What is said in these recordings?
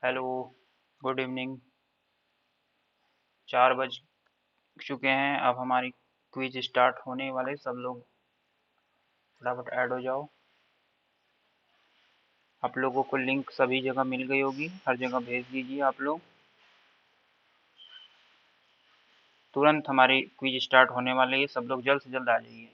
Hello, good evening. 4 बज चुके हैं। अब हमारी क्विज स्टार्ट होने वाले। सब लोग फटाफट ऐड हो जाओ। आप लोगों को लिंक सभी जगह मिल गई होगी, हर जगह भेज दीजिए आप लोग। तुरंत हमारी क्विज स्टार्ट होने वाली है, सब लोग जल्द से जल्द आ जाइए।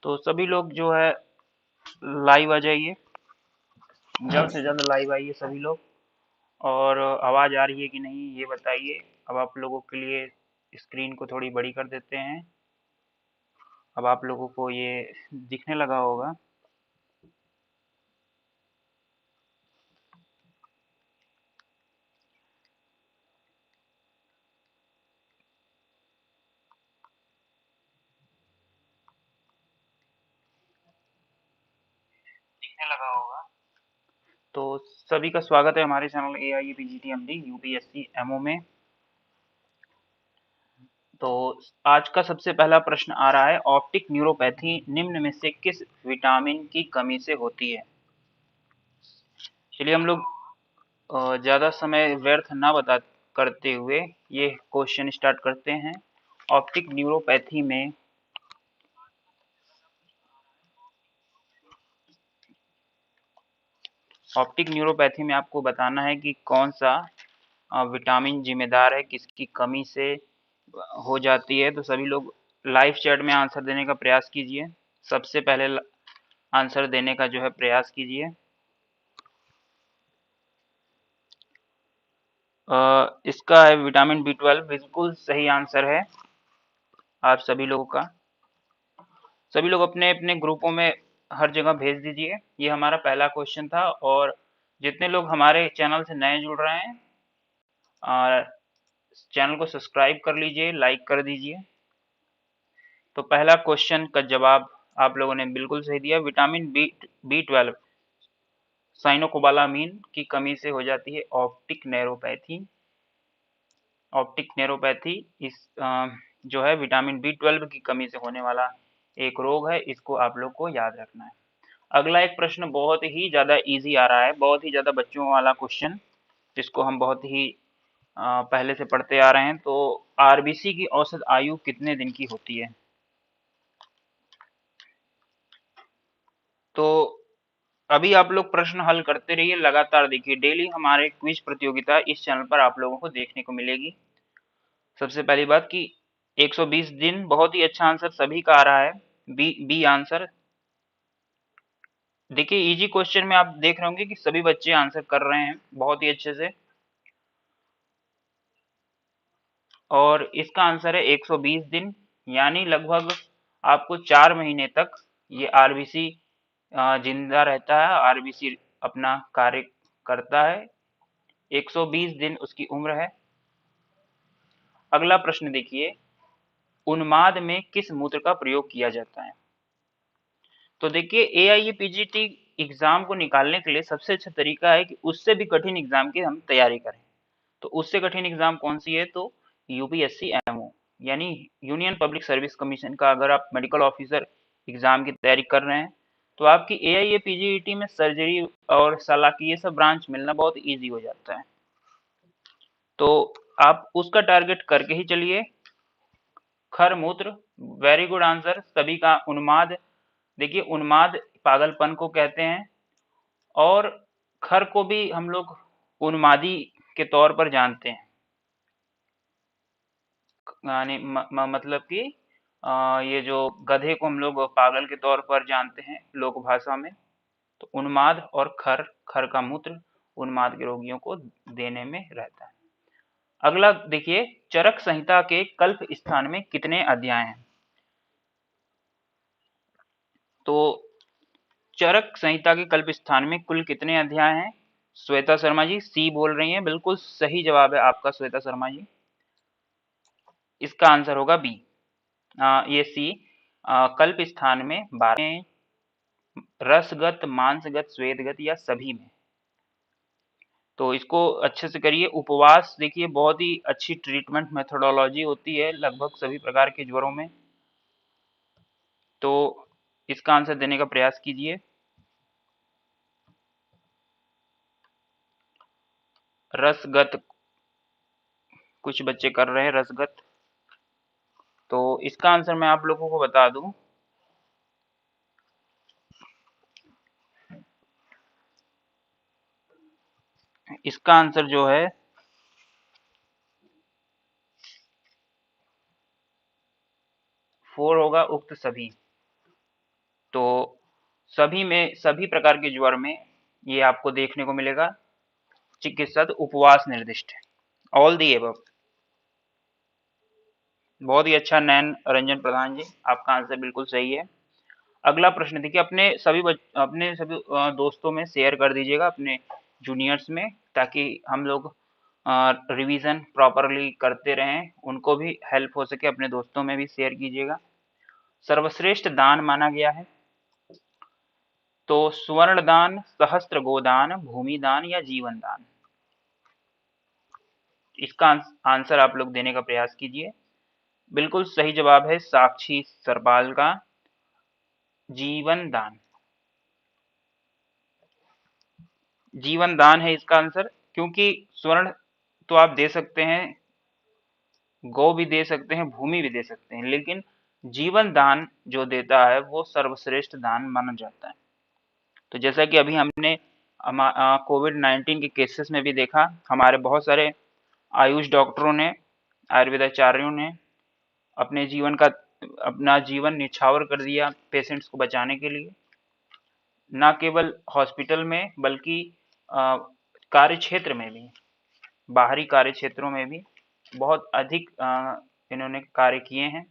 तो सभी लोग जो है लाइव आ जाइए, जल्द से जल्द लाइव आइए सभी लोग। और आवाज़ आ रही है कि नहीं ये बताइए। अब आप लोगों के लिए स्क्रीन को थोड़ी बड़ी कर देते हैं। अब आप लोगों को ये दिखने लगा होगा। दिखने लगा होगा। तो सभी का स्वागत है हमारे चैनल AIPGTMD UPSC MO में। तो आज का सबसे पहला प्रश्न आ रहा है, ऑप्टिक न्यूरोपैथी निम्न में से किस विटामिन की कमी से होती है। चलिए हम लोग ज्यादा समय व्यर्थ ना बता करते हुए ये क्वेश्चन स्टार्ट करते हैं। ऑप्टिक न्यूरोपैथी में आपको बताना है कि कौन सा विटामिन जिम्मेदार है, किसकी कमी से हो जाती है। तो सभी लोग लाइव चैट में आंसर देने का प्रयास कीजिए। सबसे पहले आंसर देने का जो है प्रयास कीजिए। इसका है विटामिन B12, बिल्कुल सही आंसर है आप सभी लोगों का। सभी लोग अपने अपने ग्रुपों में हर जगह भेज दीजिए। ये हमारा पहला क्वेश्चन था। और जितने लोग हमारे चैनल से नए जुड़ रहे हैं, चैनल को सब्सक्राइब कर लीजिए, लाइक कर दीजिए। तो पहला क्वेश्चन का जवाब आप लोगों ने बिल्कुल सही दिया। विटामिन B12 साइनोकोबालामीन की कमी से हो जाती है ऑप्टिक नैरोपैथी। ऑप्टिक नैरोपैथी इस जो है विटामिन B12 की कमी से होने वाला एक रोग है। इसको आप लोग को याद रखना है। अगला एक प्रश्न बहुत ही ज्यादा इजी आ रहा है, बहुत ही ज्यादा बच्चों वाला क्वेश्चन, जिसको हम बहुत ही पहले से पढ़ते आ रहे हैं। तो आरबीसी की औसत आयु कितने दिन की होती है। तो अभी आप लोग प्रश्न हल करते रहिए, लगातार देखिए। डेली हमारे क्विज प्रतियोगिता इस चैनल पर आप लोगों को देखने को मिलेगी। सबसे पहली बात कि 120 दिन, बहुत ही अच्छा आंसर सभी का आ रहा है। B answer. देखिए इजी क्वेश्चन में आप देख रहे होंगे कि सभी बच्चे आंसर कर रहे हैं बहुत ही अच्छे से। और इसका आंसर है 120 दिन, यानी लगभग आपको 4 महीने तक ये आरबीसी जिंदा रहता है, आरबीसी अपना कार्य करता है। 120 दिन उसकी उम्र है। अगला प्रश्न देखिए, उन्माद में किस मूत्र का प्रयोग किया जाता है। तो देखिए AIPGT एग्जाम को निकालने के लिए सबसे अच्छा तरीका है कि उससे भी कठिन एग्जाम की हम तैयारी करें। तो उससे कठिन एग्जाम कौन सी है, तो यूपीएससी एमओ यानी यूनियन पब्लिक सर्विस कमीशन का। अगर आप मेडिकल ऑफिसर एग्जाम की तैयारी कर रहे हैं तो आपकी AIPGT में सर्जरी और सलाकी ये सब ब्रांच मिलना बहुत ईजी हो जाता है। तो आप उसका टारगेट करके ही चलिए। खर मूत्र, वेरी गुड आंसर सभी का। उन्माद, देखिए उन्माद पागलपन को कहते हैं। और खर को भी हम लोग उन्मादी के तौर पर जानते हैं, यानी मतलब कि ये जो गधे को हम लोग पागल के तौर पर जानते हैं लोक भाषा में। तो उन्माद और खर, खर का मूत्र उन्माद के रोगियों को देने में रहता है। अगला देखिए, चरक संहिता के कल्प स्थान में कितने अध्याय हैं। तो चरक संहिता के कल्प स्थान में कुल कितने अध्याय हैं? श्वेता शर्मा जी सी बोल रही हैं, बिल्कुल सही जवाब है आपका श्वेता शर्मा जी। इसका आंसर होगा बी, ये सी। कल्प स्थान में 12 रसगत, मांसगत, स्वेदगत या सभी में। तो इसको अच्छे से करिए। उपवास देखिए बहुत ही अच्छी ट्रीटमेंट मेथोडोलॉजी होती है लगभग सभी प्रकार के ज्वरों में, तो इसका आंसर देने का प्रयास कीजिए। रसगत कुछ बच्चे कर रहे हैं रसगत, तो इसका आंसर मैं आप लोगों को बता दूं, इसका आंसर जो है 4 होगा, उक्त सभी। तो सभी में, सभी प्रकार के ज्वर में ये आपको देखने को मिलेगा। चिकित्सक उपवास निर्दिष्ट है, ऑल दी एबव। बहुत ही अच्छा नयन रंजन प्रधान जी, आपका आंसर बिल्कुल सही है। अगला प्रश्न देखिए, अपने सभी दोस्तों में शेयर कर दीजिएगा, अपने जूनियर्स में, ताकि हम लोग रिवीजन प्रॉपरली करते रहें, उनको भी हेल्प हो सके। अपने दोस्तों में भी शेयर कीजिएगा। सर्वश्रेष्ठ दान माना गया है तो स्वर्ण दान, सहस्त्र गोदान, भूमि दान या जीवन दान। इसका आंसर आप लोग देने का प्रयास कीजिए। बिल्कुल सही जवाब है साक्षी सरपाल का, जीवन दान। जीवन दान है इसका आंसर, क्योंकि स्वर्ण तो आप दे सकते हैं, गौ भी दे सकते हैं, भूमि भी दे सकते हैं, लेकिन जीवन दान जो देता है वो सर्वश्रेष्ठ दान माना जाता है। तो जैसा कि अभी हमने कोविड-19 के केसेस में भी देखा, हमारे बहुत सारे आयुष डॉक्टरों ने, आयुर्वेदाचार्यों ने अपना जीवन निछावर कर दिया पेशेंट्स को बचाने के लिए। न केवल हॉस्पिटल में बल्कि कार्य क्षेत्र में भी, बाहरी कार्य क्षेत्रों में भी बहुत अधिक इन्होंने कार्य किए हैं।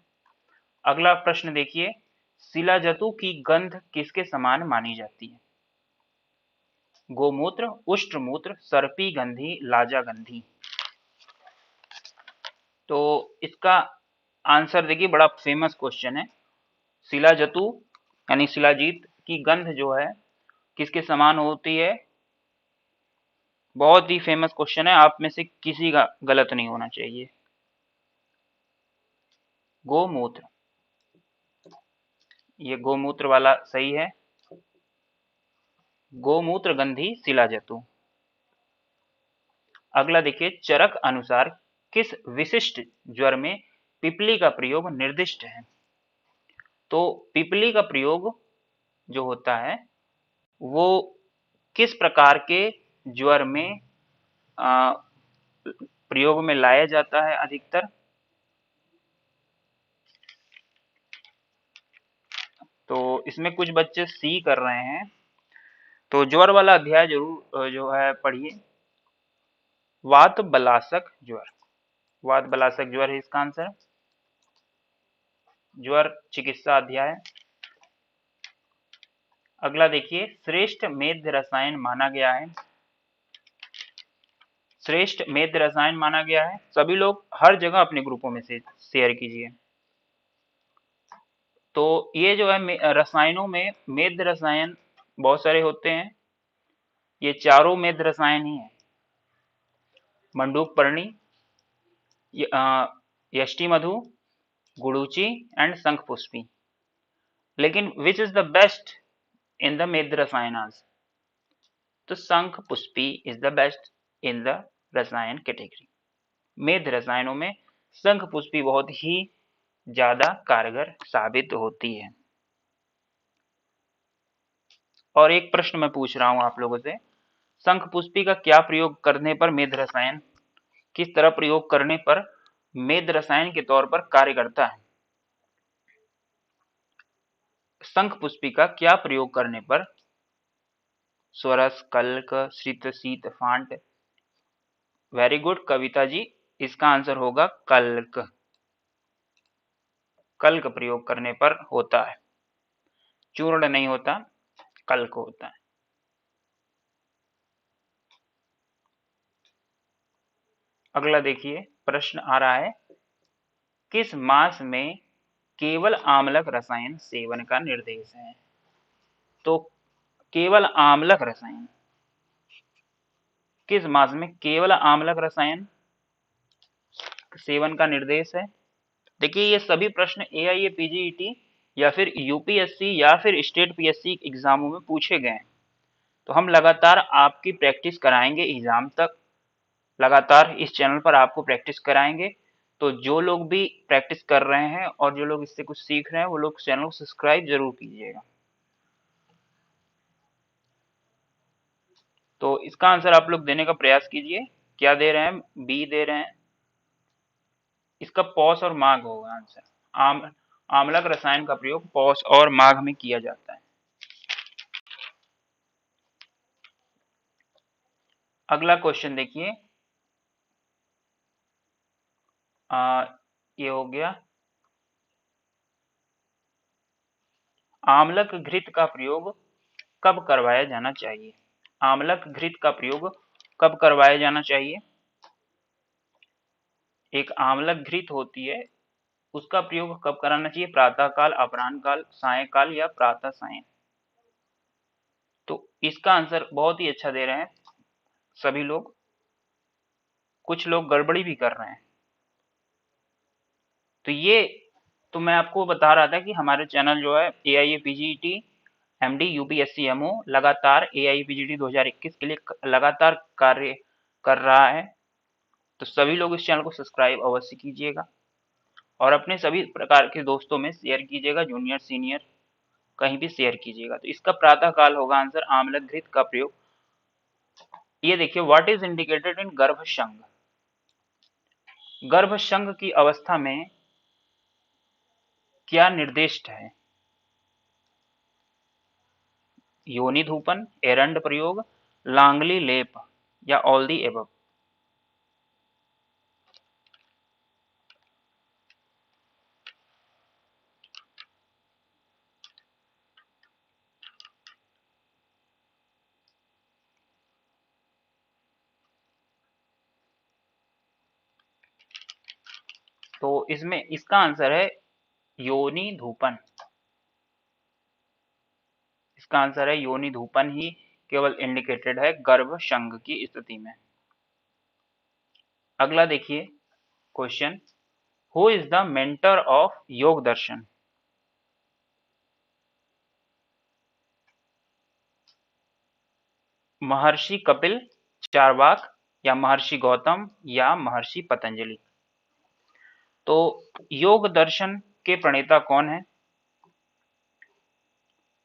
अगला प्रश्न देखिए, शिलाजतु की गंध किसके समान मानी जाती है? गोमूत्र, उष्ट्रमूत्र, सर्पी गंधी, लाजा गंधी। तो इसका आंसर देखिए, बड़ा फेमस क्वेश्चन है। शिलाजतु यानी शिलाजीत की गंध जो है किसके समान होती है? बहुत ही फेमस क्वेश्चन है, आप में से किसी का गलत नहीं होना चाहिए। गोमूत्र, ये गोमूत्र वाला सही है। गोमूत्र गंधी शिलाजतु। अगला देखिए, चरक अनुसार किस विशिष्ट ज्वर में पिपली का प्रयोग निर्दिष्ट है? तो पिपली का प्रयोग जो होता है वो किस प्रकार के ज्वर में प्रयोग में लाया जाता है अधिकतर? तो इसमें कुछ बच्चे सी कर रहे हैं, तो ज्वर वाला अध्याय जरूर जो है पढ़िए। वात बलासक ज्वर, वात बलासक ज्वर है इसका आंसर। ज्वर चिकित्सा अध्याय। अगला देखिए, श्रेष्ठ मेध रसायन माना गया है, श्रेष्ठ मेध रसायन माना गया है। सभी लोग हर जगह अपने ग्रुपों में से शेयर कीजिए। तो ये जो है रसायनों में मेध रसायन बहुत सारे होते हैं, ये चारों मेध रसायन ही है। मंडूक पर्णी, यष्टि मधु, गुड़ूची एंड शंख पुष्पी। लेकिन which is the best in the मेध रसायनास? तो shankhpushpi is the best in the rasayana category. मेध रसायनों में शंख पुष्पी बहुत ही ज्यादा कारगर साबित होती है। और एक प्रश्न मैं पूछ रहा हूं आप लोगों से, शंख पुष्पी का क्या प्रयोग करने पर मेध रसायन, किस तरह प्रयोग करने पर मेध रसायन के तौर पर कार्य करता है? शंख पुष्पी का क्या प्रयोग करने पर? स्वरस, कल्क, श्रित, शीत, font. Very good Kavita ji, इसका आंसर होगा कल्क। कल्क प्रयोग करने पर होता है, चूर्ण नहीं होता। कल को होता है। अगला देखिए प्रश्न आ रहा है, किस मास में केवल आम्लक रसायन सेवन का निर्देश है? तो केवल आम्लक रसायन, किस मास में केवल आम्लक रसायन सेवन का निर्देश है? देखिए ये सभी प्रश्न एआईए पीजीईटी या फिर यूपीएससी या फिर स्टेट पीएससी एग्जामों में पूछे गए हैं। तो हम लगातार आपकी प्रैक्टिस कराएंगे एग्जाम तक, लगातार इस चैनल पर आपको प्रैक्टिस कराएंगे। तो जो लोग भी प्रैक्टिस कर रहे हैं और जो लोग इससे कुछ सीख रहे हैं वो लोग चैनल को सब्सक्राइब जरूर कीजिएगा। तो इसका आंसर आप लोग देने का प्रयास कीजिए। क्या दे रहे हैं? बी दे रहे हैं। इसका पौष और माघ होगा आंसर। आम्लक रसायन का प्रयोग पौष और माघ में किया जाता है। अगला क्वेश्चन देखिए, ये हो गया, आम्लक घृत का प्रयोग कब करवाया जाना चाहिए? आम्लक घृत का प्रयोग कब करवाया जाना चाहिए? एक आम्लक घृत होती है, उसका प्रयोग कब कराना चाहिए? प्रातः काल, अपराह्न काल, सायंकाल या प्रातः सायं? तो इसका आंसर बहुत ही अच्छा दे रहे हैं सभी लोग, कुछ लोग गड़बड़ी भी कर रहे हैं। तो ये तो मैं आपको बता रहा था कि हमारे चैनल जो है AIA PGT MD UPSC MO लगातार एआईए पीजीटी 2021 के लिए लगातार कार्य कर रहा है। तो सभी लोग इस चैनल को सब्सक्राइब अवश्य कीजिएगा और अपने सभी प्रकार के दोस्तों में शेयर कीजिएगा, जूनियर सीनियर कहीं भी शेयर कीजिएगा। तो इसका प्रातः काल होगा आंसर, आम्लक घृत का प्रयोग। ये देखिए, व्हाट इज इंडिकेटेड इन गर्भशंग? गर्भशंग की अवस्था में क्या निर्दिष्ट है? योनि धूपन, एरंड प्रयोग, लांगली लेप या ऑल दी एबव? तो इसमें इसका आंसर है योनि धूपन। इसका आंसर है योनि धूपन ही केवल इंडिकेटेड है गर्भशंग की स्थिति में। अगला देखिए question, who is the mentor of योग दर्शन? महर्षि कपिल, चार्वाक या महर्षि गौतम या महर्षि पतंजलि? तो योग दर्शन के प्रणेता कौन है?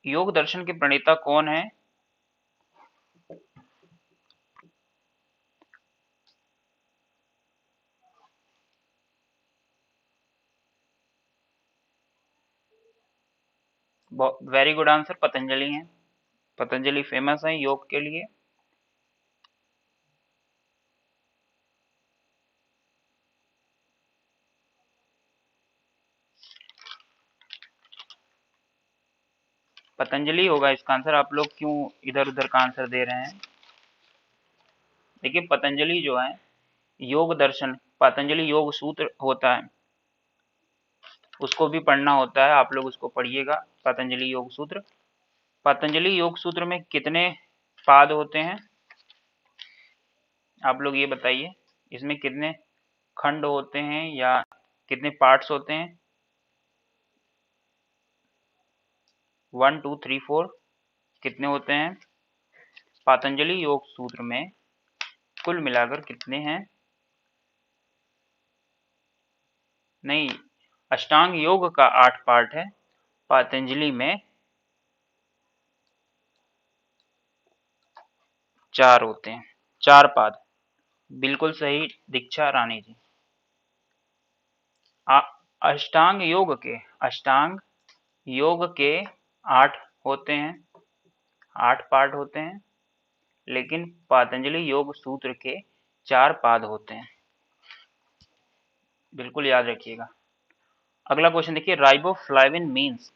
योग दर्शन के प्रणेता कौन है? वेरी गुड आंसर, पतंजलि हैं। पतंजलि फेमस है योग के लिए। पतंजलि होगा इसका आंसर। आप लोग क्यों इधर उधर का आंसर दे रहे हैं? देखिए पतंजलि जो है योग दर्शन, पतंजलि योग सूत्र होता है, उसको भी पढ़ना होता है, आप लोग उसको पढ़िएगा। पतंजलि योग सूत्र, पतंजलि योग सूत्र में कितने पाद होते हैं? आप लोग ये बताइए, इसमें कितने खंड होते हैं या कितने पार्ट्स होते हैं? 1 2 3 4 कितने होते हैं? पतंजलि योग सूत्र में कुल मिलाकर कितने हैं? नहीं, अष्टांग योग का 8 पार्ट है, पतंजलि में 4 होते हैं, 4 पाद। बिल्कुल सही दीक्षा रानी जी। अष्टांग योग के 8 होते हैं, 8 पार्ट होते हैं, लेकिन पतंजलि योग सूत्र के 4 पाद होते हैं। बिल्कुल याद रखिएगा। अगला क्वेश्चन देखिए, राइबोफ्लाविन मीन्स?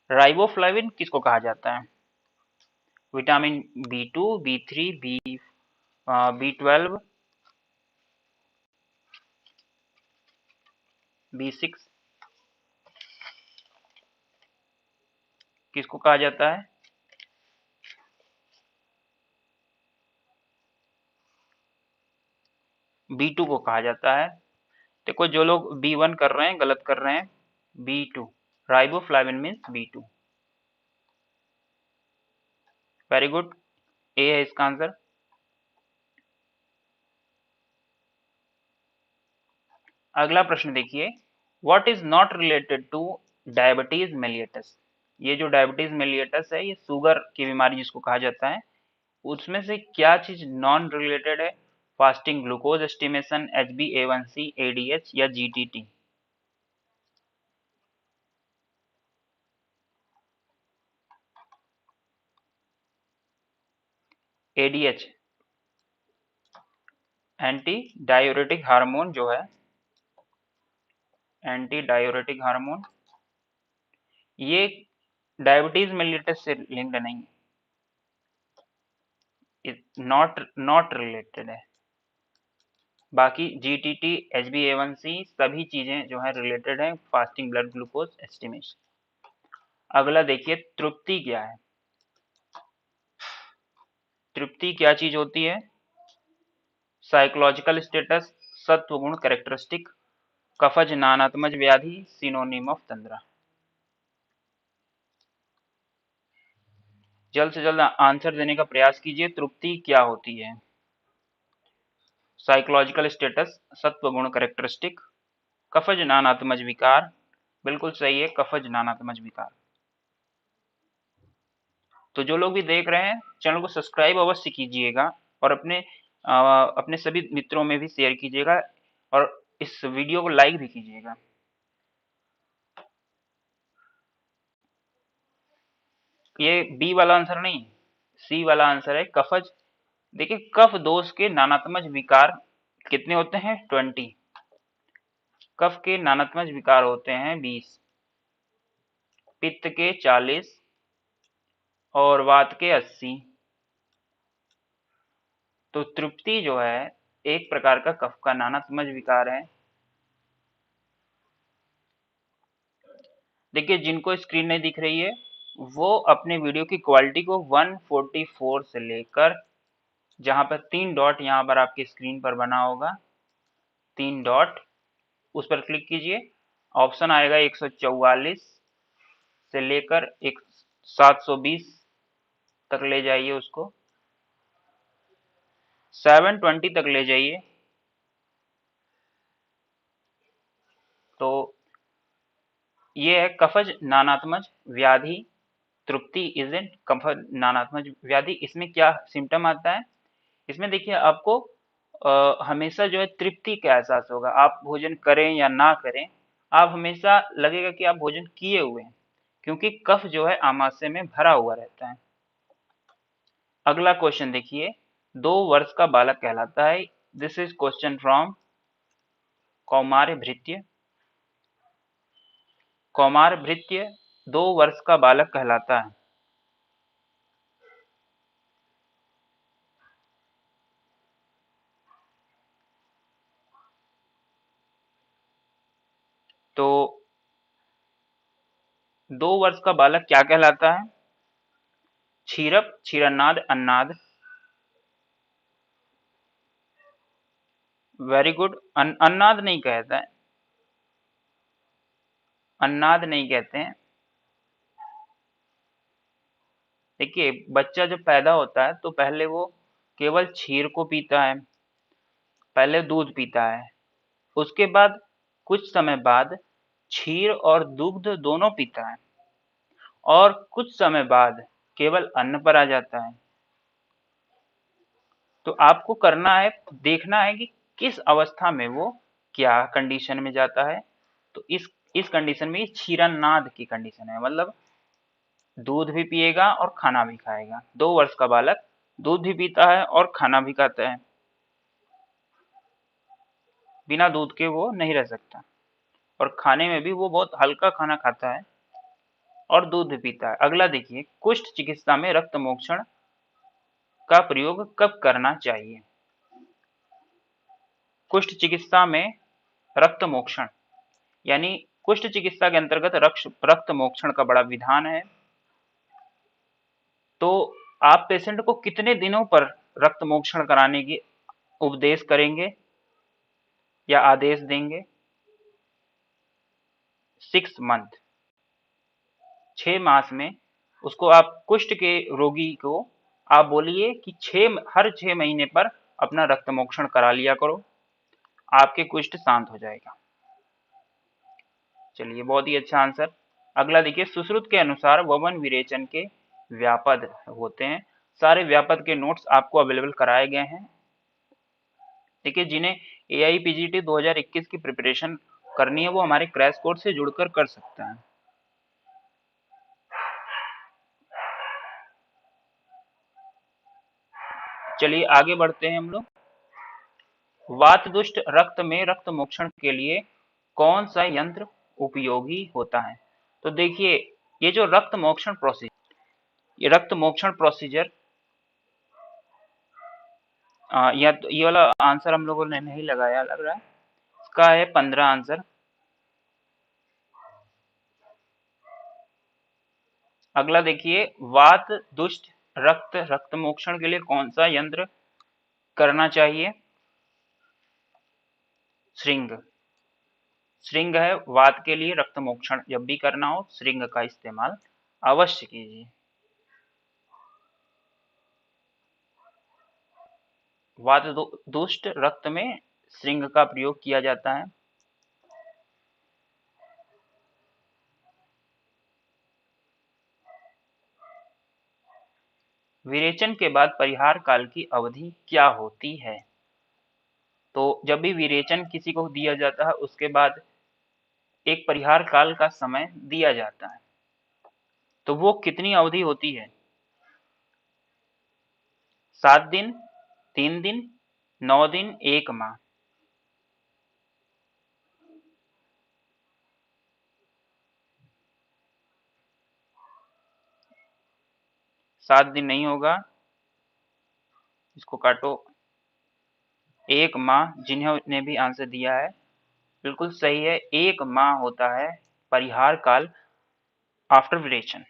राइबोफ्लाविन किसको कहा जाता है? Vitamin B2, B3, B12, B6 किसको कहा जाता है? B2 को कहा जाता है। देखो जो लोग B1 कर रहे हैं गलत कर रहे हैं, B2 riboflavin means B2। Very good, A है इसका आंसर। अगला प्रश्न देखिए, what is not related to diabetes mellitus. ये जो डायबिटीज मेलिएटस है ये शुगर की बीमारी जिसको कहा जाता है, उसमें से क्या चीज नॉन रिलेटेड है? Fasting glucose estimation, HbA1c, ADH या GTT? ADH anti diuretic hormone जो है, एंटी डायूरेटिक हार्मोन, ये डायबिटीज मेलिटस से लिंक्ड नहीं है, नॉट रिलेटेड है। बाकी GTT, HbA1c सभी चीजें जो है रिलेटेड है फास्टिंग ब्लड ग्लूकोज एस्टिमेशन। अगला देखिए, तृप्ति क्या है? तृप्ति क्या चीज होती है? साइकोलॉजिकल स्टेटस, सत्व गुण कैरेक्टरिस्टिक, कफज नानात्मज व्याधि, सिनोनिम ऑफ तंद्रा। जल्द से जल्द आंसर देने का प्रयास कीजिए, तृप्ति क्या होती है? साइकोलॉजिकल स्टेटस, सत्व गुण कैरेक्टरिस्टिक, कफज नानात्मज विकार। बिल्कुल सही है, कफज नानात्मज विकार। तो जो लोग भी देख रहे हैं चैनल को सब्सक्राइब अवश्य कीजिएगा और अपने सभी मित्रों में भी शेयर कीजिएगा और इस वीडियो को लाइक भी कीजिएगा। ये बी वाला आंसर नहीं, सी वाला आंसर है कफज। देखिए कफ दोष के नानात्मज विकार कितने होते हैं? 20। कफ के नानात्मज विकार होते हैं 20, पित्त के 40 और वात के 80। तो तृप्ति जो है एक प्रकार का कफ का नानात्मज विकार है। देखिए जिनको स्क्रीन नहीं दिख रही है वो अपने वीडियो की क्वालिटी को 144 से लेकर, जहां पर 3 डॉट यहाँ पर आपकी स्क्रीन पर बना होगा, 3 डॉट, उस पर क्लिक कीजिए। ऑप्शन आएगा 144 से लेकर 720 तक ले जाइए, उसको 720 तक ले जाइए। तो ये है कफज नानात्मज व्याधि, तृप्ति इजेंट कफज नानात्मज व्याधि। इसमें क्या सिम्टम आता है? इसमें देखिए आपको हमेशा जो है तृप्ति का एहसास होगा, आप भोजन करें या ना करें, आप हमेशा लगेगा कि आप भोजन किए हुए हैं, क्योंकि कफ जो है आमाशय में भरा हुआ रहता है। अगला क्वेश्चन देखिए, 2 वर्ष का बालक कहलाता है। This is question from kaumarbhritya. कौमार भृत्य 2 वर्ष का बालक कहलाता है। तो 2 वर्ष का बालक क्या कहलाता है? क्षीरप, क्षीरन्नाद, अन्नाद। वेरी गुड, अन्नाद नहीं कहता है, अन्नाद नहीं कहते हैं। देखिए बच्चा जब पैदा होता है तो पहले वो केवल क्षीर को पीता है, पहले दूध पीता है, उसके बाद कुछ समय बाद क्षीर और दुग्ध दोनों पीता है और कुछ समय बाद केवल अन्न पर आ जाता है। तो आपको करना है, देखना है कि किस अवस्था में वो क्या कंडीशन में जाता है। तो इस कंडीशन में क्षीरन्नाद की कंडीशन है, मतलब दूध भी पिएगा और खाना भी खाएगा। 2 वर्ष का बालक दूध भी पीता है और खाना भी खाता है, बिना दूध के वो नहीं रह सकता, और खाने में भी वो बहुत हल्का खाना खाता है। और दूध पीता है। अगला देखिए, कुष्ठ चिकित्सा में रक्त मोक्षण का प्रयोग कब करना चाहिए? कुष्ठ चिकित्सा में रक्त मोक्षण यानी कुष्ठ चिकित्सा के अंतर्गत रक्त मोक्षण का बड़ा विधान है। तो आप पेशेंट को कितने दिनों पर रक्त मोक्षण कराने की उपदेश करेंगे या आदेश देंगे? 6 मंथ, 6 मास में उसको आप कुष्ठ के रोगी को आप बोलिए कि हर 6 महीने पर अपना रक्त मोक्षण करा लिया करो, आपके कुष्ठ शांत हो जाएगा। चलिए, बहुत ही अच्छा आंसर। अगला देखिए, सुश्रुत के अनुसार वमन विरेचन के व्यापद होते हैं। सारे व्यापद के नोट्स आपको अवेलेबल कराए गए हैं। देखिए, जिन्हें AIPGT 2021 की प्रिपरेशन करनी है वो हमारे क्रैश कोर्स से जुड़कर कर सकते हैं। चलिए आगे बढ़ते हैं हम लोग। वात दुष्ट रक्त में रक्त मोक्षण के लिए कौन सा यंत्र उपयोगी होता है? तो देखिए, ये जो रक्त मोक्षण प्रोसीजर ये वाला आंसर हम लोगों ने नहीं लगाया लग रहा है, इसका है 15 आंसर। अगला देखिए, वात दुष्ट रक्त मोक्षण के लिए कौन सा यंत्र करना चाहिए? श्रृंग है वात के लिए। रक्त मोक्षण जब भी करना हो श्रृंग का इस्तेमाल अवश्य कीजिए। वात दुष्ट रक्त में श्रृंग का प्रयोग किया जाता है। विरेचन के बाद परिहार काल की अवधि क्या होती है? तो जब भी विरेचन किसी को दिया जाता है उसके बाद एक परिहार काल का समय दिया जाता है, तो वो कितनी अवधि होती है? 7 दिन, 3 दिन, 9 दिन, 1 माह। 7 दिन नहीं होगा, इसको काटो। 1 माह, जिन्होंने भी आंसर दिया है बिल्कुल सही है। 1 माह होता है परिहार काल आफ्टर विरेचन।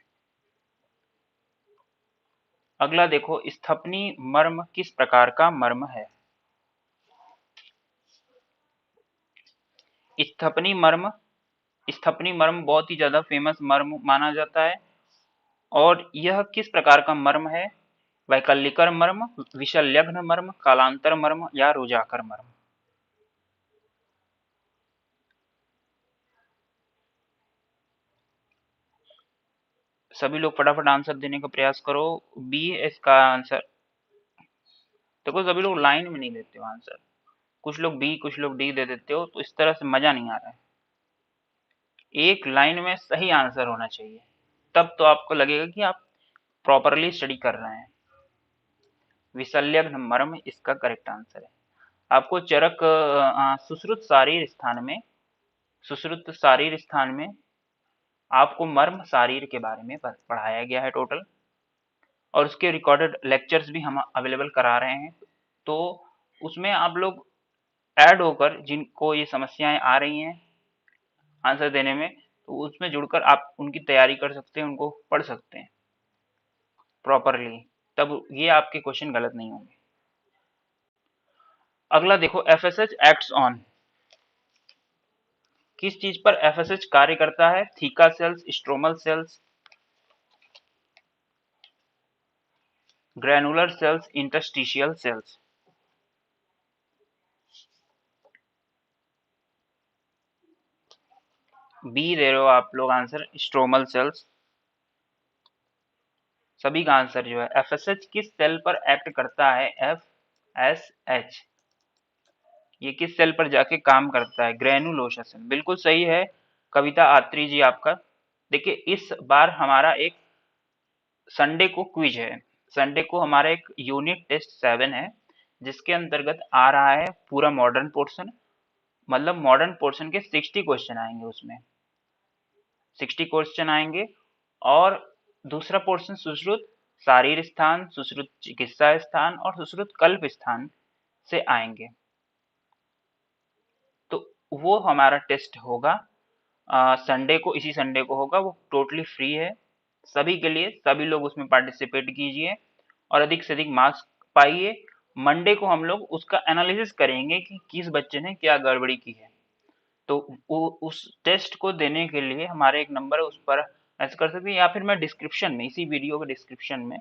अगला देखो, स्थपनी मर्म किस प्रकार का मर्म है? स्थपनी मर्म बहुत ही ज्यादा फेमस मर्म माना जाता है। और यह किस प्रकार का मर्म है? वैकल्पिकर मर्म, विशल्यघ्न मर्म, कालांतर मर्म या रोजाकर मर्म? सभी लोग फटाफट आंसर देने का प्रयास करो। बी है इसका आंसर। देखो, सभी लोग लाइन में नहीं देते हो आंसर, कुछ लोग बी कुछ लोग डी दे देते हो, तो इस तरह से मजा नहीं आ रहा है। एक लाइन में सही आंसर होना चाहिए, तब तो आपको लगेगा कि आप प्रॉपरली स्टडी कर रहे हैं। विशल्यघ्न मर्म इसका करेक्ट आंसर है। आपको चरक सुश्रुत शारीर स्थान में आपको मर्म शारीर के बारे में पढ़ाया गया है टोटल, और उसके रिकॉर्डेड लेक्चर्स भी हम अवेलेबल करा रहे हैं। तो उसमें आप लोग ऐड होकर, जिनको ये समस्याएं आ रही हैं आंसर देने में, तो उसमें जुड़कर आप उनकी तैयारी कर सकते हैं, उनको पढ़ सकते हैं प्रॉपरली, तब ये आपके क्वेश्चन गलत नहीं होंगे। अगला देखो, FSH एक्ट्स ऑन किस चीज पर FSH कार्य करता है? Theca cells, stromal cells, granular cells, interstitial cells? B दे रहे हो आप लोग आंसर, स्ट्रोमल सेल्स। सभी का आंसर जो है, FSH किस सेल पर एक्ट करता है? FSH ये किस सेल पर जाके काम करता है? Granulosa cell. बिल्कुल सही है कविता आत्री जी आपका। देखिए, इस बार हमारा एक संडे को क्विज है। संडे को हमारा एक यूनिट टेस्ट 7 है, जिसके अंतर्गत आ रहा है पूरा मॉडर्न पोर्शन। मतलब मॉडर्न पोर्शन के 60 क्वेश्चन आएंगे, उसमें 60 क्वेश्चन आएंगे। और दूसरा पोर्शन सुश्रुत शारीर स्थान, सुश्रुत चिकित्सा स्थान और सुश्रुत कल्प स्थान से आएंगे। तो वो हमारा टेस्ट होगा संडे को, इसी संडे को होगा। वो टोटली फ्री है सभी के लिए, सभी लोग उसमें पार्टिसिपेट कीजिए और अधिक से अधिक मार्क्स पाइए। मंडे को हम लोग उसका एनालिसिस करेंगे कि किस बच्चे ने क्या गड़बड़ी की है। तो उस टेस्ट को देने के लिए हमारे एक नंबर है, उस पर ऐसे कर सकते हैं, या फिर मैं डिस्क्रिप्शन में, इसी वीडियो के डिस्क्रिप्शन में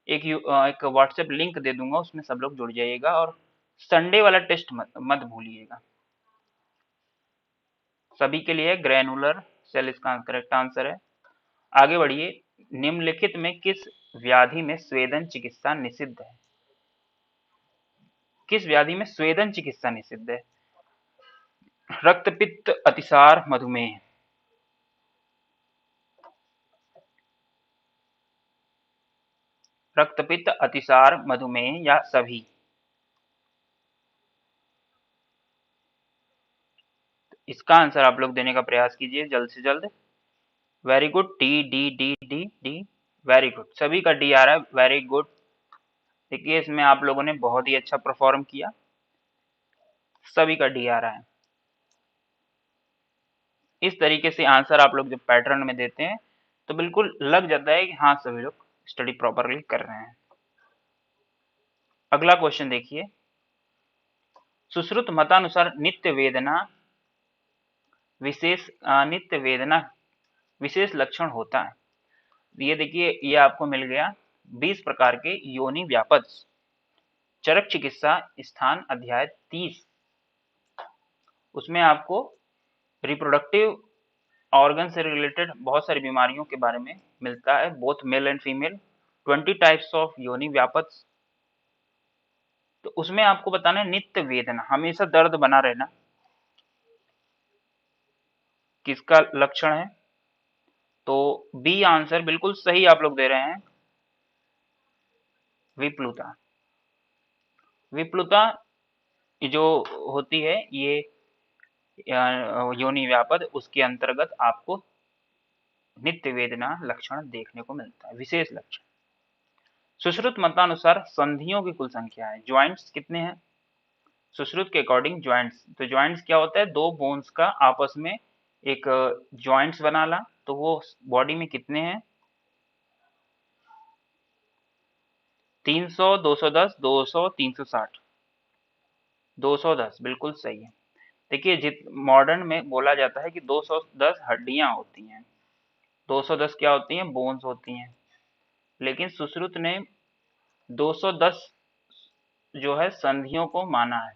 एक व्हाट्सएप लिंक दे दूंगा, उसमें सब लोग जुड़ जाइएगा और संडे वाला टेस्ट मत भूलिएगा। सभी के लिए ग्रैनुलर सेल इसका करेक्ट आंसर है। आगे बढ़िए, निम्नलिखित में किस व्याधि में स्वेदन चिकित्सा निषिद्ध है? किस व्याधि में स्वेदन चिकित्सा निषिद्ध है? रक्तपित्त, अतिसार, मधुमेह। रक्तपित्त, अतिसार, मधुमेह या सभी? इसका आंसर आप लोग देने का प्रयास कीजिए जल्द से जल्द। Very good, D D D D D, very good, सभी का डी आ रहा है, वेरी गुड। देखिए इसमें आप लोगों ने बहुत ही अच्छा परफॉर्म किया, सभी का डी आ रहा है। इस तरीके से आंसर आप लोग जब पैटर्न में देते हैं तो बिल्कुल लग जाता है कि हाँ सभी लोग स्टडी प्रॉपरली कर रहे हैं। अगला क्वेश्चन देखिए, सुश्रुत मतानुसार नित्य वेदना विशेष लक्षण होता है। ये देखिए, ये आपको मिल गया 20 प्रकार के योनि व्यापद चरक चिकित्सा स्थान अध्याय 30। उसमें आपको रिप्रोडक्टिव ऑर्गन से रिलेटेड बहुत सारी बीमारियों के बारे में मिलता है, both male and female, 20 types of योनि व्यापद। तो उसमें आपको बताना है नित्य वेदना, हमेशा दर्द बना रहना, किसका लक्षण है? तो बी आंसर बिल्कुल सही आप लोग दे रहे हैं, विप्लुता। विप्लुता जो होती है ये योनि व्यापद, उसके अंतर्गत आपको नित्य वेदना लक्षण देखने को मिलता है, विशेष लक्षण। सुश्रुत मतानुसार संधियों की कुल संख्या है, ज्वाइंट्स कितने हैं? सुश्रुत के अकॉर्डिंग ज्वाइंट्स, तो ज्वाइंट्स क्या होता है? दो बोन्स का आपस में एक ज्वाइंट्स बना ला, तो वो बॉडी में कितने हैं? 300, 210, 200, 360। 210 बिल्कुल सही है। देखिए जित मॉडर्न में बोला जाता है कि 210 हड्डियां होती हैं, 210 क्या होती हैं? बोन्स होती हैं। लेकिन सुश्रुत ने 210 जो है संधियों को माना है,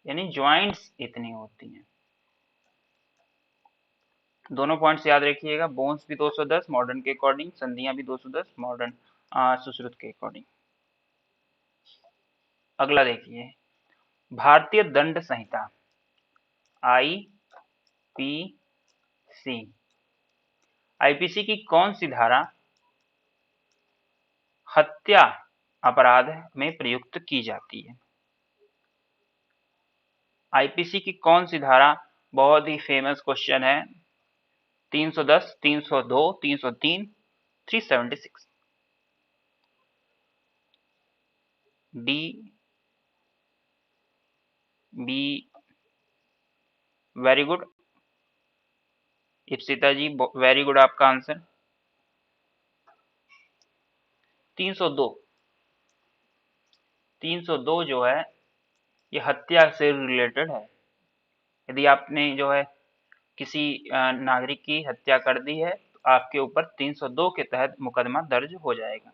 यानी ज्वाइंट्स इतनी होती हैं। दोनों पॉइंट्स याद रखिएगा, बोन्स भी 210 मॉडर्न के अकॉर्डिंग, संधियां भी 210 मॉडर्न सुश्रुत के अकॉर्डिंग। अगला देखिए, भारतीय दंड संहिता आईपीसी, आईपीसी की कौन सी धारा हत्या अपराध में प्रयुक्त की जाती है? आईपीसी की कौन सी धारा, बहुत ही फेमस क्वेश्चन है, 310, 302, 303, 376। D B, very good Ipsita ji, very good आपका आंसर 302। 302 जो है ये हत्या से रिलेटेड है। यदि आपने जो है किसी नागरिक की हत्या कर दी है तो आपके ऊपर 302 के तहत मुकदमा दर्ज हो जाएगा।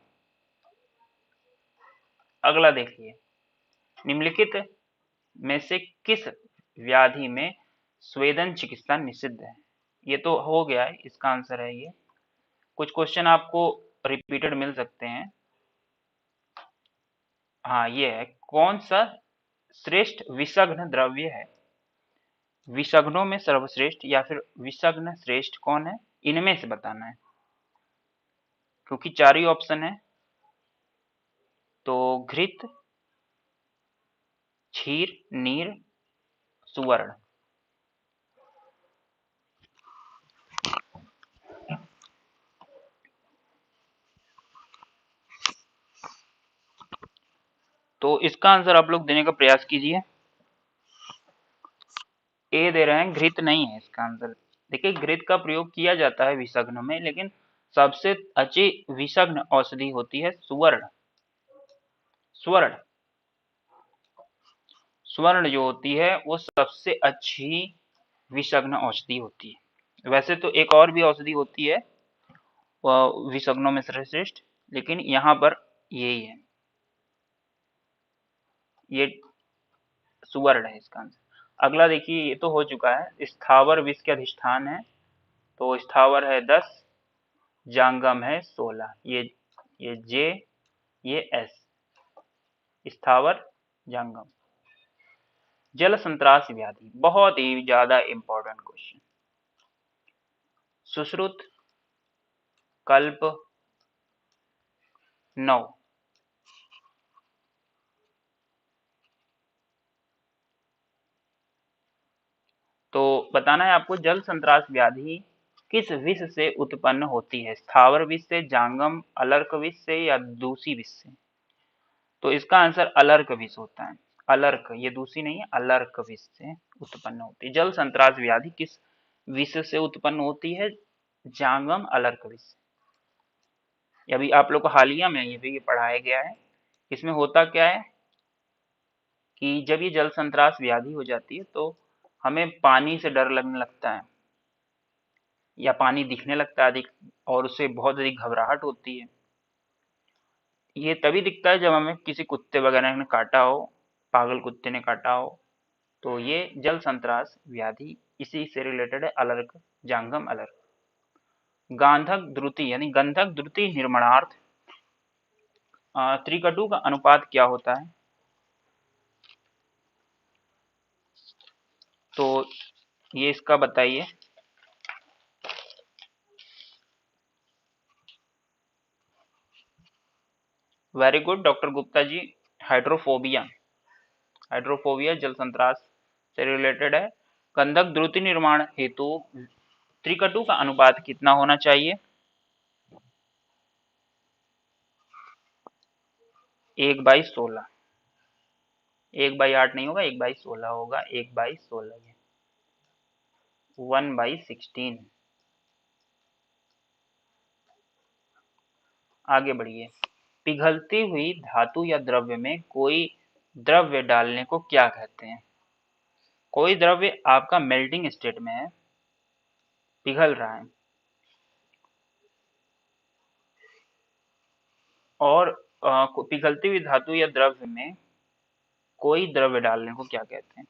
अगला देखिए, निम्नलिखित में से किस व्याधि में स्वेदन चिकित्सा निषिद्ध है? ये तो हो गया है, इसका आंसर है ये। कुछ क्वेश्चन आपको रिपीटेड मिल सकते हैं। हाँ ये है, कौन सा श्रेष्ठ विषग्न द्रव्य है? विषग्नों में सर्वश्रेष्ठ या फिर विषग्न श्रेष्ठ कौन है, इनमें से बताना है, क्योंकि चार ही ऑप्शन है। तो घृत, क्षीर, नीर, सुवर्ण। तो इसका आंसर आप लोग देने का प्रयास कीजिए। ए दे रहे हैं, घृत नहीं है इसका आंसर। देखिए घृत का प्रयोग किया जाता है विषग्न में, लेकिन सबसे अच्छी विषग्न औषधि होती है सुवर्ण। स्वर्ण स्वर्ण जो होती है वो सबसे अच्छी विषग्न औषधि होती है। वैसे तो एक और भी औषधि होती है विषग्नों में श्रेष्ठ, लेकिन यहाँ पर यही है, ये सुवर्ण है इसका आंसर। अगला देखिए, ये तो हो चुका है। स्थावर विष के अधिष्ठान है, तो स्थावर है 10, जांगम है 16। ये जे, ये एस, स्थावर जांगम। जल संत्रास व्याधि, बहुत ही ज्यादा इंपॉर्टेंट क्वेश्चन। सुश्रुत कल्प 9। तो बताना है आपको, जल संत्रास व्याधि किस विष से उत्पन्न होती है? स्थावर विष से, जांगम, अलर्क विष से या दूषी विष से? तो इसका आंसर अलर्क विष होता है। अलर्क, ये दूषी नहीं है, अलर्क विष से उत्पन्न होती है। जल संत्रास व्याधि किस विष से उत्पन्न होती है? जांगम अलर्क विष से। अभी आप लोग को हालिया में ये भी पढ़ाया गया है। इसमें होता क्या है कि जब ये जल संत्रास व्याधि हो जाती है तो हमें पानी से डर लगने लगता है, या पानी दिखने लगता है अधिक, और उससे बहुत अधिक घबराहट होती है। ये तभी दिखता है जब हमें किसी कुत्ते वगैरह ने काटा हो, पागल कुत्ते ने काटा हो। तो ये जल संत्रास व्याधि इसी से रिलेटेड है, अलर्क, जांगम अलर्क। गांधक द्रुति यानी गंधक द्रुति निर्माणार्थ त्रिकटु का अनुपात क्या होता है? तो ये इसका बताइए। Very good doctor Gupta ji. Hydrophobia, hydrophobia जल संत्रास से रिलेटेड है। गंधक द्रुति निर्माण हेतु त्रिकटु का अनुपात कितना होना चाहिए? 1/16। 1/8 नहीं होगा, 1/16 होगा। 1/16, 1/16। आगे बढ़िए। पिघलती हुई धातु या द्रव्य में कोई द्रव्य डालने को क्या कहते हैं? कोई द्रव्य आपका मेल्टिंग स्टेट में है, पिघल रहा है, और पिघलती हुई धातु या द्रव्य में कोई द्रव्य डालने को क्या कहते हैं?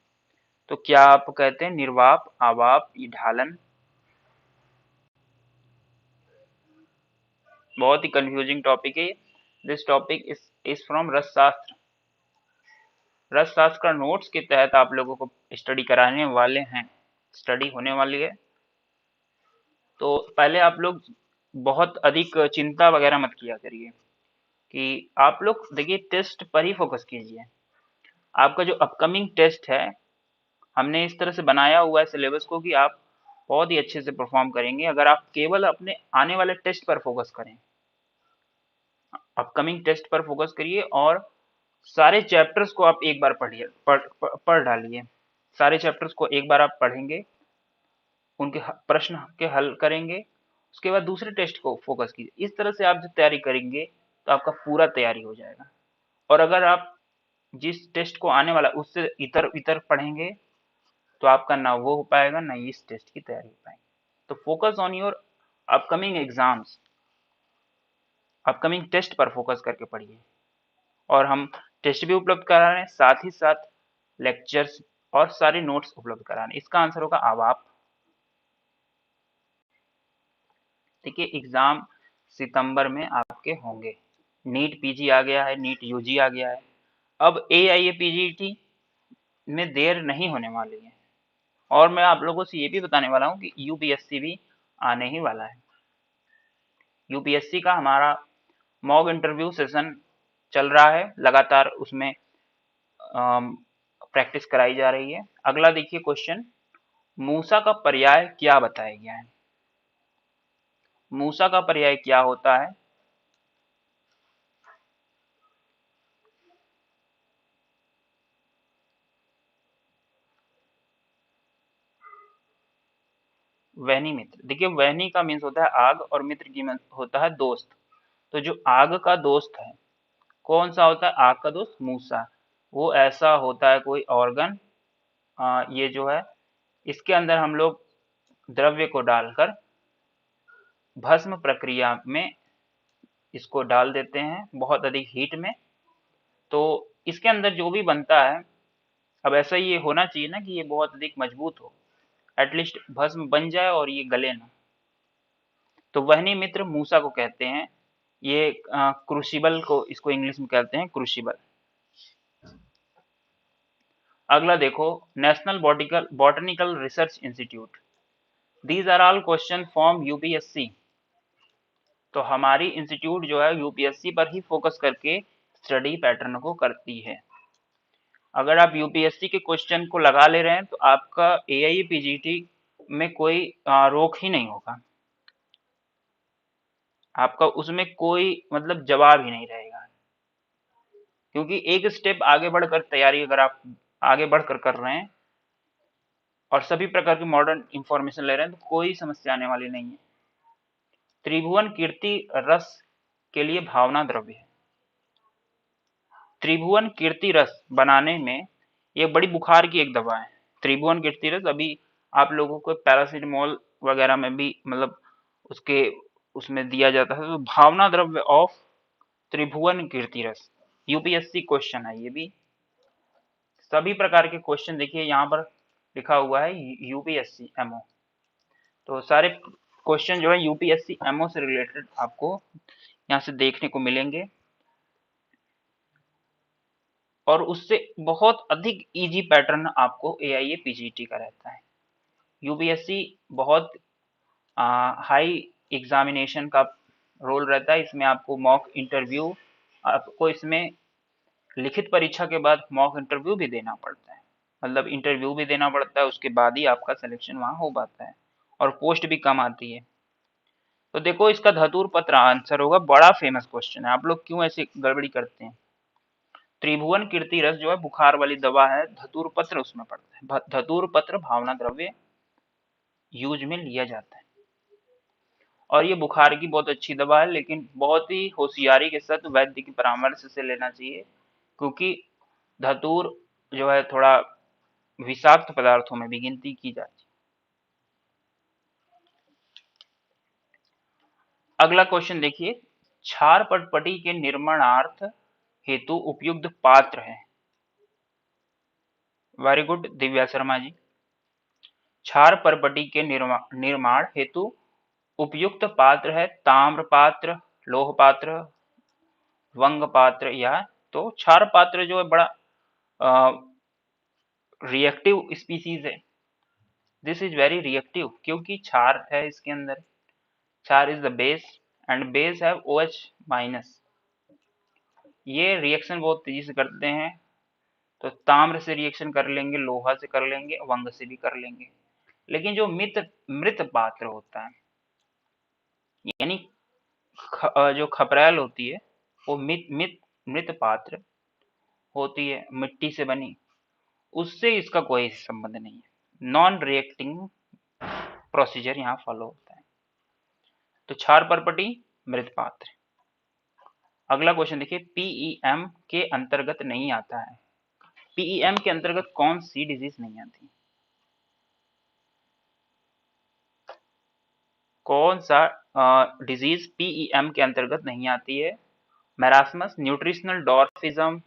तो क्या आप कहते हैं निर्वाप, आवाप, या ढालन? बहुत ही कंफ्यूजिंग टॉपिक है। This topic is from Rasashastra. रसशास्त्र का नोट्स के तहत आप लोगों को स्टडी कराने वाले हैं, स्टडी होने वाली है। तो पहले आप लोग बहुत अधिक चिंता वगैरह मत किया करिए, कि आप लोग देखिए टेस्ट पर ही फोकस कीजिए। आपका जो अपकमिंग टेस्ट है, हमने इस तरह से बनाया हुआ है सिलेबस को कि आप बहुत ही अच्छे से परफॉर्म करेंगे अगर आप केवल अपने आने वाले टेस्ट पर फोकस करें। अपकमिंग टेस्ट पर फोकस करिए और सारे चैप्टर्स को आप एक बार पढ़िए, पढ़ डालिए। सारे चैप्टर्स को एक बार आप पढ़ेंगे, उनके प्रश्न के हल करेंगे, उसके बाद दूसरे टेस्ट को फोकस कीजिए। इस तरह से आप जब तैयारी करेंगे तो आपका पूरा तैयारी हो जाएगा। और अगर आप जिस टेस्ट को आने वाला उससे इतर इतर पढ़ेंगे तो आपका ना वो हो पाएगा, ना इस टेस्ट की तैयारी हो पाएगी। तो focus on your upcoming exams, upcoming test पर फोकस करके पढ़िए। और हम टेस्ट भी उपलब्ध करा रहे हैं, साथ ही साथ लेक्चर्स और सारे नोट्स उपलब्ध करा रहे हैं। इसका आंसर होगा आवाप। देखिए एग्जाम सितंबर में आपके होंगे। नीट पीजी आ गया है, नीट यूजी आ गया है। अब एआईए पीजीटी में देर नहीं होने वाली है। और मैं आप लोगों से ये भी बताने वाला हूँ कि यूपीएससी भी आने ही वाला है। यूपीएससी का हमारा मॉक इंटरव्यू सेशन चल रहा है, लगातार उसमें प्रैक्टिस कराई जा रही है। अगला देखिए क्वेश्चन, मूसा का पर्याय क्या बताया गया है? मूसा का पर्याय क्या होता है? वहनी मित्र, देखिए वहनी का मीन्स होता है आग और मित्र की मीन्स होता है दोस्त। तो जो आग का दोस्त है, कौन सा होता है आग का दोस्त? मूसा। वो ऐसा होता है कोई ऑर्गन, ये जो है इसके अंदर हम लोग द्रव्य को डालकर भस्म प्रक्रिया में इसको डाल देते हैं बहुत अधिक हीट में। तो इसके अंदर जो भी बनता है, अब ऐसा ये होना चाहिए ना कि ये बहुत अधिक मजबूत हो, एटलीस्ट भस्म बन जाए और ये गले ना। तो वहनी मित्र मूसा को कहते हैं। ये क्रूसिबल को इसको इंग्लिश में कहते हैं क्रूसिबल। अगला देखो, national botanical research institute. These are all question from UPSC. तो हमारी इंस्टीट्यूट जो है यूपीएससी पर ही फोकस करके स्टडी पैटर्न को करती है। अगर आप यूपीएससी के क्वेश्चन को लगा ले रहे हैं तो आपका एआई पीजीटी में कोई रोक ही नहीं होगा, आपका उसमें कोई मतलब जवाब ही नहीं रहेगा। क्योंकि एक स्टेप आगे बढ़कर तैयारी अगर आप आगे बढ़कर कर रहे हैं और सभी प्रकार की मॉडर्न इंफॉर्मेशन ले रहे हैं तो कोई समस्या आने वाली नहीं है। त्रिभुवन कीर्ति रस के लिए भावना द्रव्य है। त्रिभुवन कीर्ति रस बनाने में ये बड़ी बुखार की एक दवा है। त्रिभुवन कीर्ति रस अभी आप लोगों को पैरासिटामोल वगैरह में भी मतलब उसके उसमें दिया जाता है। तो भावना द्रव्य ऑफ त्रिभुवन कीर्ति रस यूपीएससी क्वेश्चन है ये भी। सभी प्रकार के क्वेश्चन देखिए यहाँ पर लिखा हुआ है यूपीएससी एमओ। तो सारे क्वेश्चन जो है यूपीएससी एमओ से रिलेटेड आपको यहाँ से देखने को मिलेंगे और उससे बहुत अधिक इजी पैटर्न आपको एआईए पीजीटी का रहता है। यूपीएससी बहुत हाई एग्जामिनेशन का रोल रहता है। इसमें आपको मॉक इंटरव्यू, आपको इसमें लिखित परीक्षा के बाद मॉक इंटरव्यू भी देना पड़ता है, मतलब इंटरव्यू भी देना पड़ता है, उसके बाद ही आपका सिलेक्शन वहाँ हो पाता है और पोस्ट भी कम आती है। तो देखो इसका धतूर पत्र आंसर होगा। बड़ा फेमस क्वेश्चन है, आप लोग क्यों ऐसे गड़बड़ी करते हैं? त्रिभुवन कीर्ति रस जो है बुखार वाली दवा है, धतूर पत्र उसमें पड़ता है। धतूर पत्र भावना द्रव्य यूज में लिया जाता है और ये बुखार की बहुत अच्छी दवा है, लेकिन बहुत ही होशियारी के साथ वैद्य की परामर्श से लेना चाहिए, क्योंकि धतूर जो है थोड़ा विषाक्त पदार्थों में भी गिनती की जाती है। अगला क्वेश्चन देखिए, क्षार पटपटी के निर्माणार्थ हेतु उपयुक्त पात्र है। Very good Divya Sharma ji. क्षार परपटी के निर्माण हेतु उपयुक्त पात्र है ताम्र पात्र, लोह पात्र, वंग पात्र या तो क्षार पात्र जो है बड़ा रिएक्टिव स्पीसीज है। दिस इज वेरी रिएक्टिव क्योंकि क्षार है इसके अंदर। क्षार is the base and base have OH minus. ये रिएक्शन बहुत तेजी से करते हैं, तो ताम्र से रिएक्शन कर लेंगे, लोहा से कर लेंगे, वंग से भी कर लेंगे। लेकिन जो मृत पात्र होता है, यानी जो खपरेल होती है वो मृत पात्र होती है, मिट्टी से बनी, उससे इसका कोई संबंध नहीं है। नॉन रिएक्टिंग प्रोसीजर यहाँ फॉलो होता है। तो क्षार परपटी मृत पात्र। अगला क्वेश्चन देखिए, पीईएम के अंतर्गत नहीं आता है। पीईएम के अंतर्गत कौन सी डिजीज नहीं आती? कौन सा डिजीज पीईएम के अंतर्गत नहीं आती है? Marasmus, nutritional dwarfism,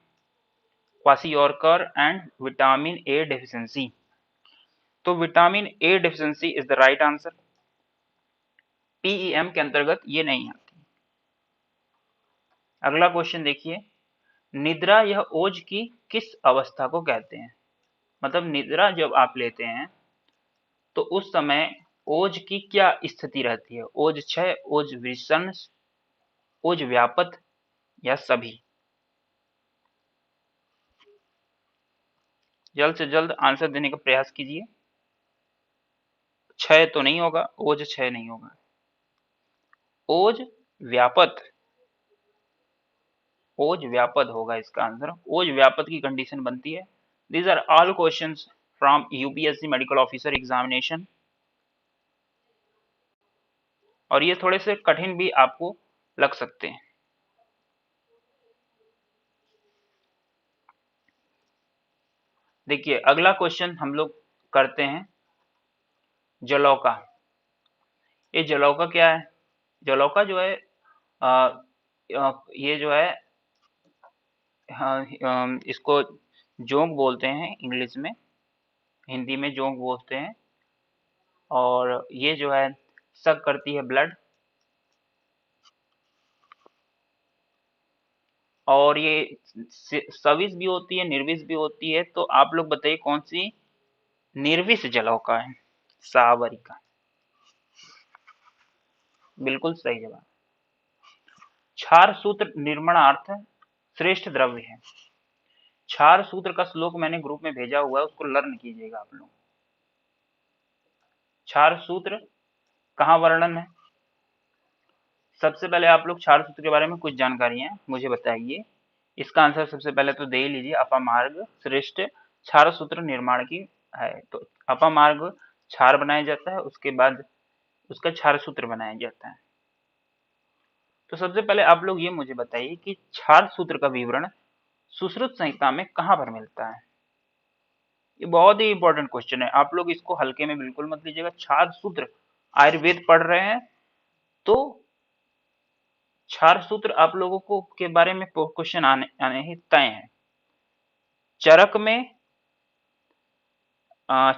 kwashiorkor and vitamin A deficiency. तो vitamin A deficiency is the right answer. PEM के अंतर्गत ये नहीं आती। अगला क्वेश्चन देखिए, निद्रा या ओज की किस अवस्था को कहते हैं? मतलब निद्रा जब आप लेते हैं तो उस समय ओज की क्या स्थिति रहती है? ओज क्षय, ओज विषण, ओज व्यापत या सभी? जल्द से जल्द आंसर देने का प्रयास कीजिए। क्षय तो नहीं होगा, ओज क्षय नहीं होगा, ओज व्यापत, ओज व्यापत होगा इसका आंसर। ओज व्यापत की कंडीशन बनती है। These are all questions from UPSC medical officer examination. और ये थोड़े से कठिन भी आपको लग सकते हैं। देखिए अगला क्वेश्चन हम लोग करते हैं जलौका। ये जलौका क्या है? जलौका जो है ये जो है इसको जोंक बोलते हैं इंग्लिश में, हिंदी में जोंक बोलते हैं। और ये जो है सक करती है ब्लड, और ये सविष भी होती है, निर्विष भी होती है। तो आप लोग बताइए कौन सी निर्विष जलौका है? सावरिका, बिल्कुल सही जवाब। क्षार सूत्र निर्माणार्थ श्रेष्ठ द्रव्य है। क्षार सूत्र का श्लोक मैंने ग्रुप में भेजा हुआ है, उसको लर्न कीजिएगा आप लोग। क्षार सूत्र कहाँ वर्णन है? सबसे पहले आप लोग क्षार सूत्र के बारे में कुछ जानकारियां मुझे बताइए। इसका आंसर सबसे पहले तो दे ही लीजिए, अपामार्ग श्रेष्ठ क्षार सूत्र निर्माण की है। तो अपामार्ग क्षार बनाया जाता है, उसके बाद उसका क्षार सूत्र बनाया जाता है। तो सबसे पहले आप लोग ये मुझे बताइए कि क्षार सूत्र का विवरण सुश्रुत संहिता में कहाँ पर मिलता है? ये बहुत ही इंपॉर्टेंट क्वेश्चन है, आप लोग इसको हल्के में बिल्कुल मत लीजिएगा। क्षार सूत्र आयुर्वेद पढ़ रहे हैं तो क्षार सूत्र आप लोगों को के बारे में क्वेश्चन आने आने ही तय है। चरक में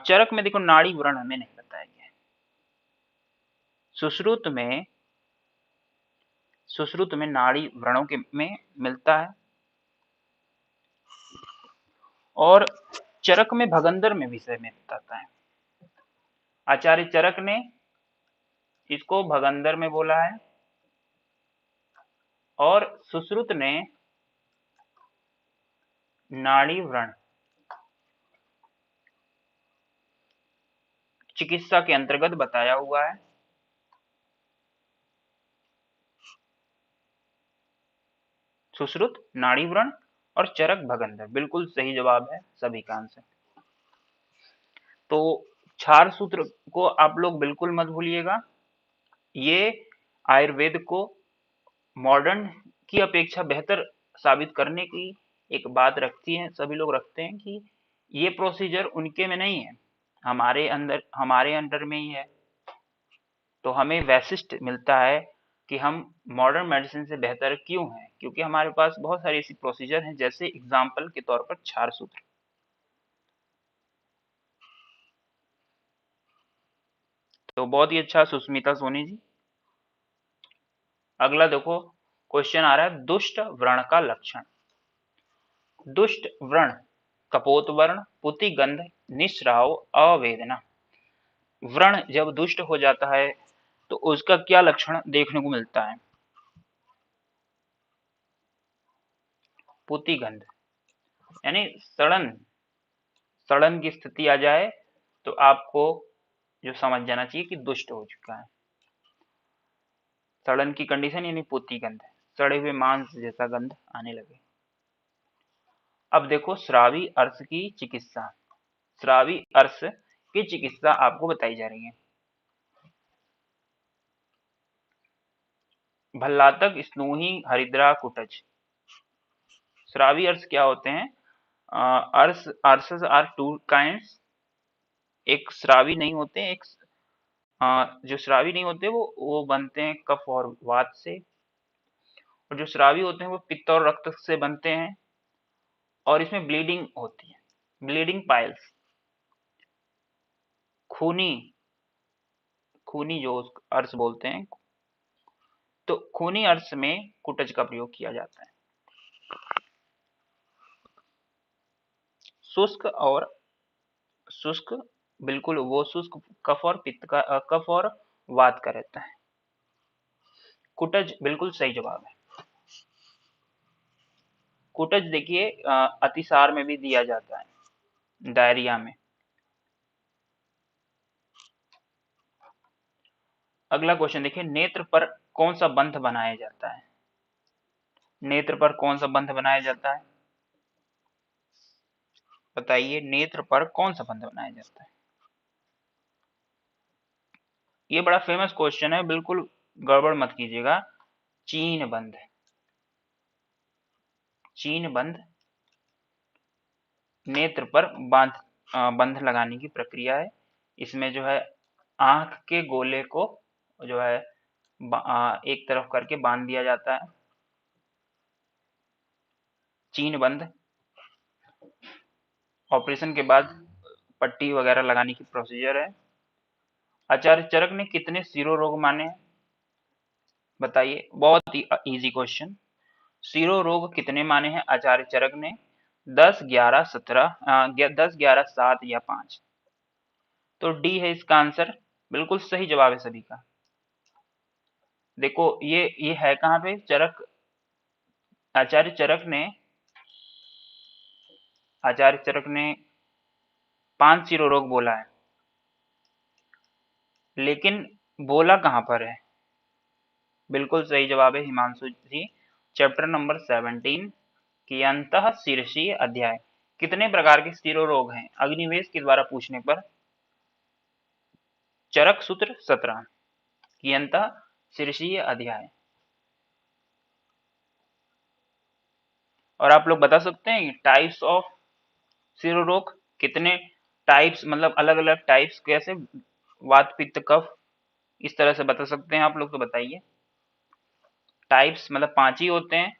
चरक में देखो नाड़ी व्रण हमें नहीं बताया गया है। सुश्रुत में नाड़ी व्रणों के में मिलता है, और चरक में भगंदर में विषय में बताता है। आचार्य चरक ने इसको भगंदर में बोला है, और सुश्रुत ने नाड़ी व्रण चिकित्सा के अंतर्गत बताया हुआ है। सुश्रुत, नाड़ी व्रण और चरक भगंदर, बिल्कुल सही जवाब है सभी का आंसर। तो क्षार सूत्र को आप लोग बिल्कुल मत भूलिएगा। ये आयुर्वेद को मॉडर्न की अपेक्षा बेहतर साबित करने की एक बात रखती है। सभी लोग रखते हैं कि ये प्रोसीजर उनके में नहीं है, हमारे अंडर में ही है। तो हमें वैशिष्ट मिलता है कि हम मॉडर्न मेडिसिन से बेहतर क्यों हैं, क्योंकि हमारे पास बहुत सारी ऐसी प्रोसीजर हैं, जैसे एग्जाम्पल के तौर पर क्षार सूत्र। तो बहुत ही अच्छा सुष्मिता सोनी जी। अगला देखो क्वेश्चन आ रहा है दुष्ट व्रण का लक्षण। दुष्ट व्रण कपोत वर्ण, पुति गंध, निस्राव, अवेदना। व्रण जब दुष्ट हो जाता है तो उसका क्या लक्षण देखने को मिलता है? पुति गंध यानी सड़न, सड़न की स्थिति आ जाए तो आपको जो समझ जाना चाहिए कि दुष्ट हो चुका है। सड़न की कंडीशन यानी पुति गंध, सड़े हुए मांस जैसा गंध आने लगे। अब देखो श्रावी अर्श की चिकित्सा। श्रावी अर्श की चिकित्सा आपको बताई जा रही है। भल्लातक, स्नूही, हरिद्रा, कुटज। श्रावी अर्श क्या होते हैं? अर्श, अर्शस आर टू काइंड्स। एक श्रावी नहीं होते, एक जो श्रावी नहीं होते वो बनते हैं कफ और वात से, और जो श्रावी होते हैं वो पित्त और रक्त से बनते हैं, और इसमें ब्लीडिंग होती है, ब्लीडिंग पाइल्स। खूनी, खूनी जो अर्श बोलते हैं, तो खूनी अर्श में कुटज का प्रयोग किया जाता है। शुष्क और शुष्क, बिल्कुल वो शुष्क कफ और पित्त का कफ और वात का रहता है। कुटज बिल्कुल सही जवाब है। कुटज देखिए अतिसार में भी दिया जाता है, डायरिया में। अगला क्वेश्चन देखिए नेत्र पर कौन सा बंध बनाया जाता है? नेत्र पर कौन सा बंध बनाया जाता है? बताइए नेत्र पर कौन सा बंध बनाया जाता है? ये बड़ा फेमस क्वेश्चन है, बिल्कुल गड़बड़ मत कीजिएगा, चीन बंद, चीन बंद नेत्र पर बंध लगाने की प्रक्रिया है। इसमें जो है आंख के गोले को जो है एक तरफ करके बांध दिया जाता है, चीन बंद। ऑपरेशन के बाद पट्टी वगैरह लगाने की प्रोसीजर है। आचार्य चरक ने कितने सिरोरोग माने हैं? बताइए, बहुत ही इजी क्वेश्चन। सिरोरोग कितने माने हैं आचार्य चरक ने? 10, 11, 17, 10, 11, 7 या 5? तो डी है इसका आंसर, बिल्कुल सही जवाब है सभी का। देखो ये है कहाँ पे? चरक, आचार्य चरक ने 5 सिरोरोग बोला है, लेकिन बोला कहाँ पर है? बिल्कुल सही जवाब है हिमांशु जी, चैप्टर नंबर 17 की अंतः शीर्षीय अध्याय। कितने प्रकार के सिरोरोग हैं अग्निवेश के द्वारा पूछने पर? चरक सूत्र 17 की अंतः शीर्षीय अध्याय। और आप लोग बता सकते हैं टाइप्स ऑफ सिरोरोग कितने? टाइप्स मतलब अलग अलग टाइप्स कैसे? वात पित्त कफ, इस तरह से बता सकते हैं आप लोग, तो बताइए। टाइप्स मतलब 5 ही होते हैं,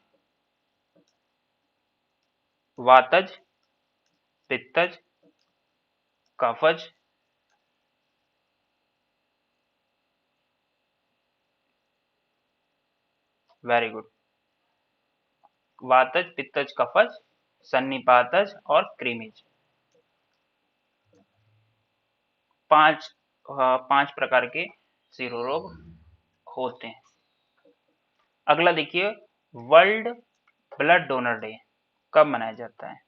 वातज, पित्तज, कफज, वेरी गुड, वातज, पित्तज, कफज, सन्निपातज और क्रीमिज। 5 5 प्रकार के सिरोरोग होते हैं। अगला देखिए, वर्ल्ड ब्लड डोनर डे कब मनाया जाता है?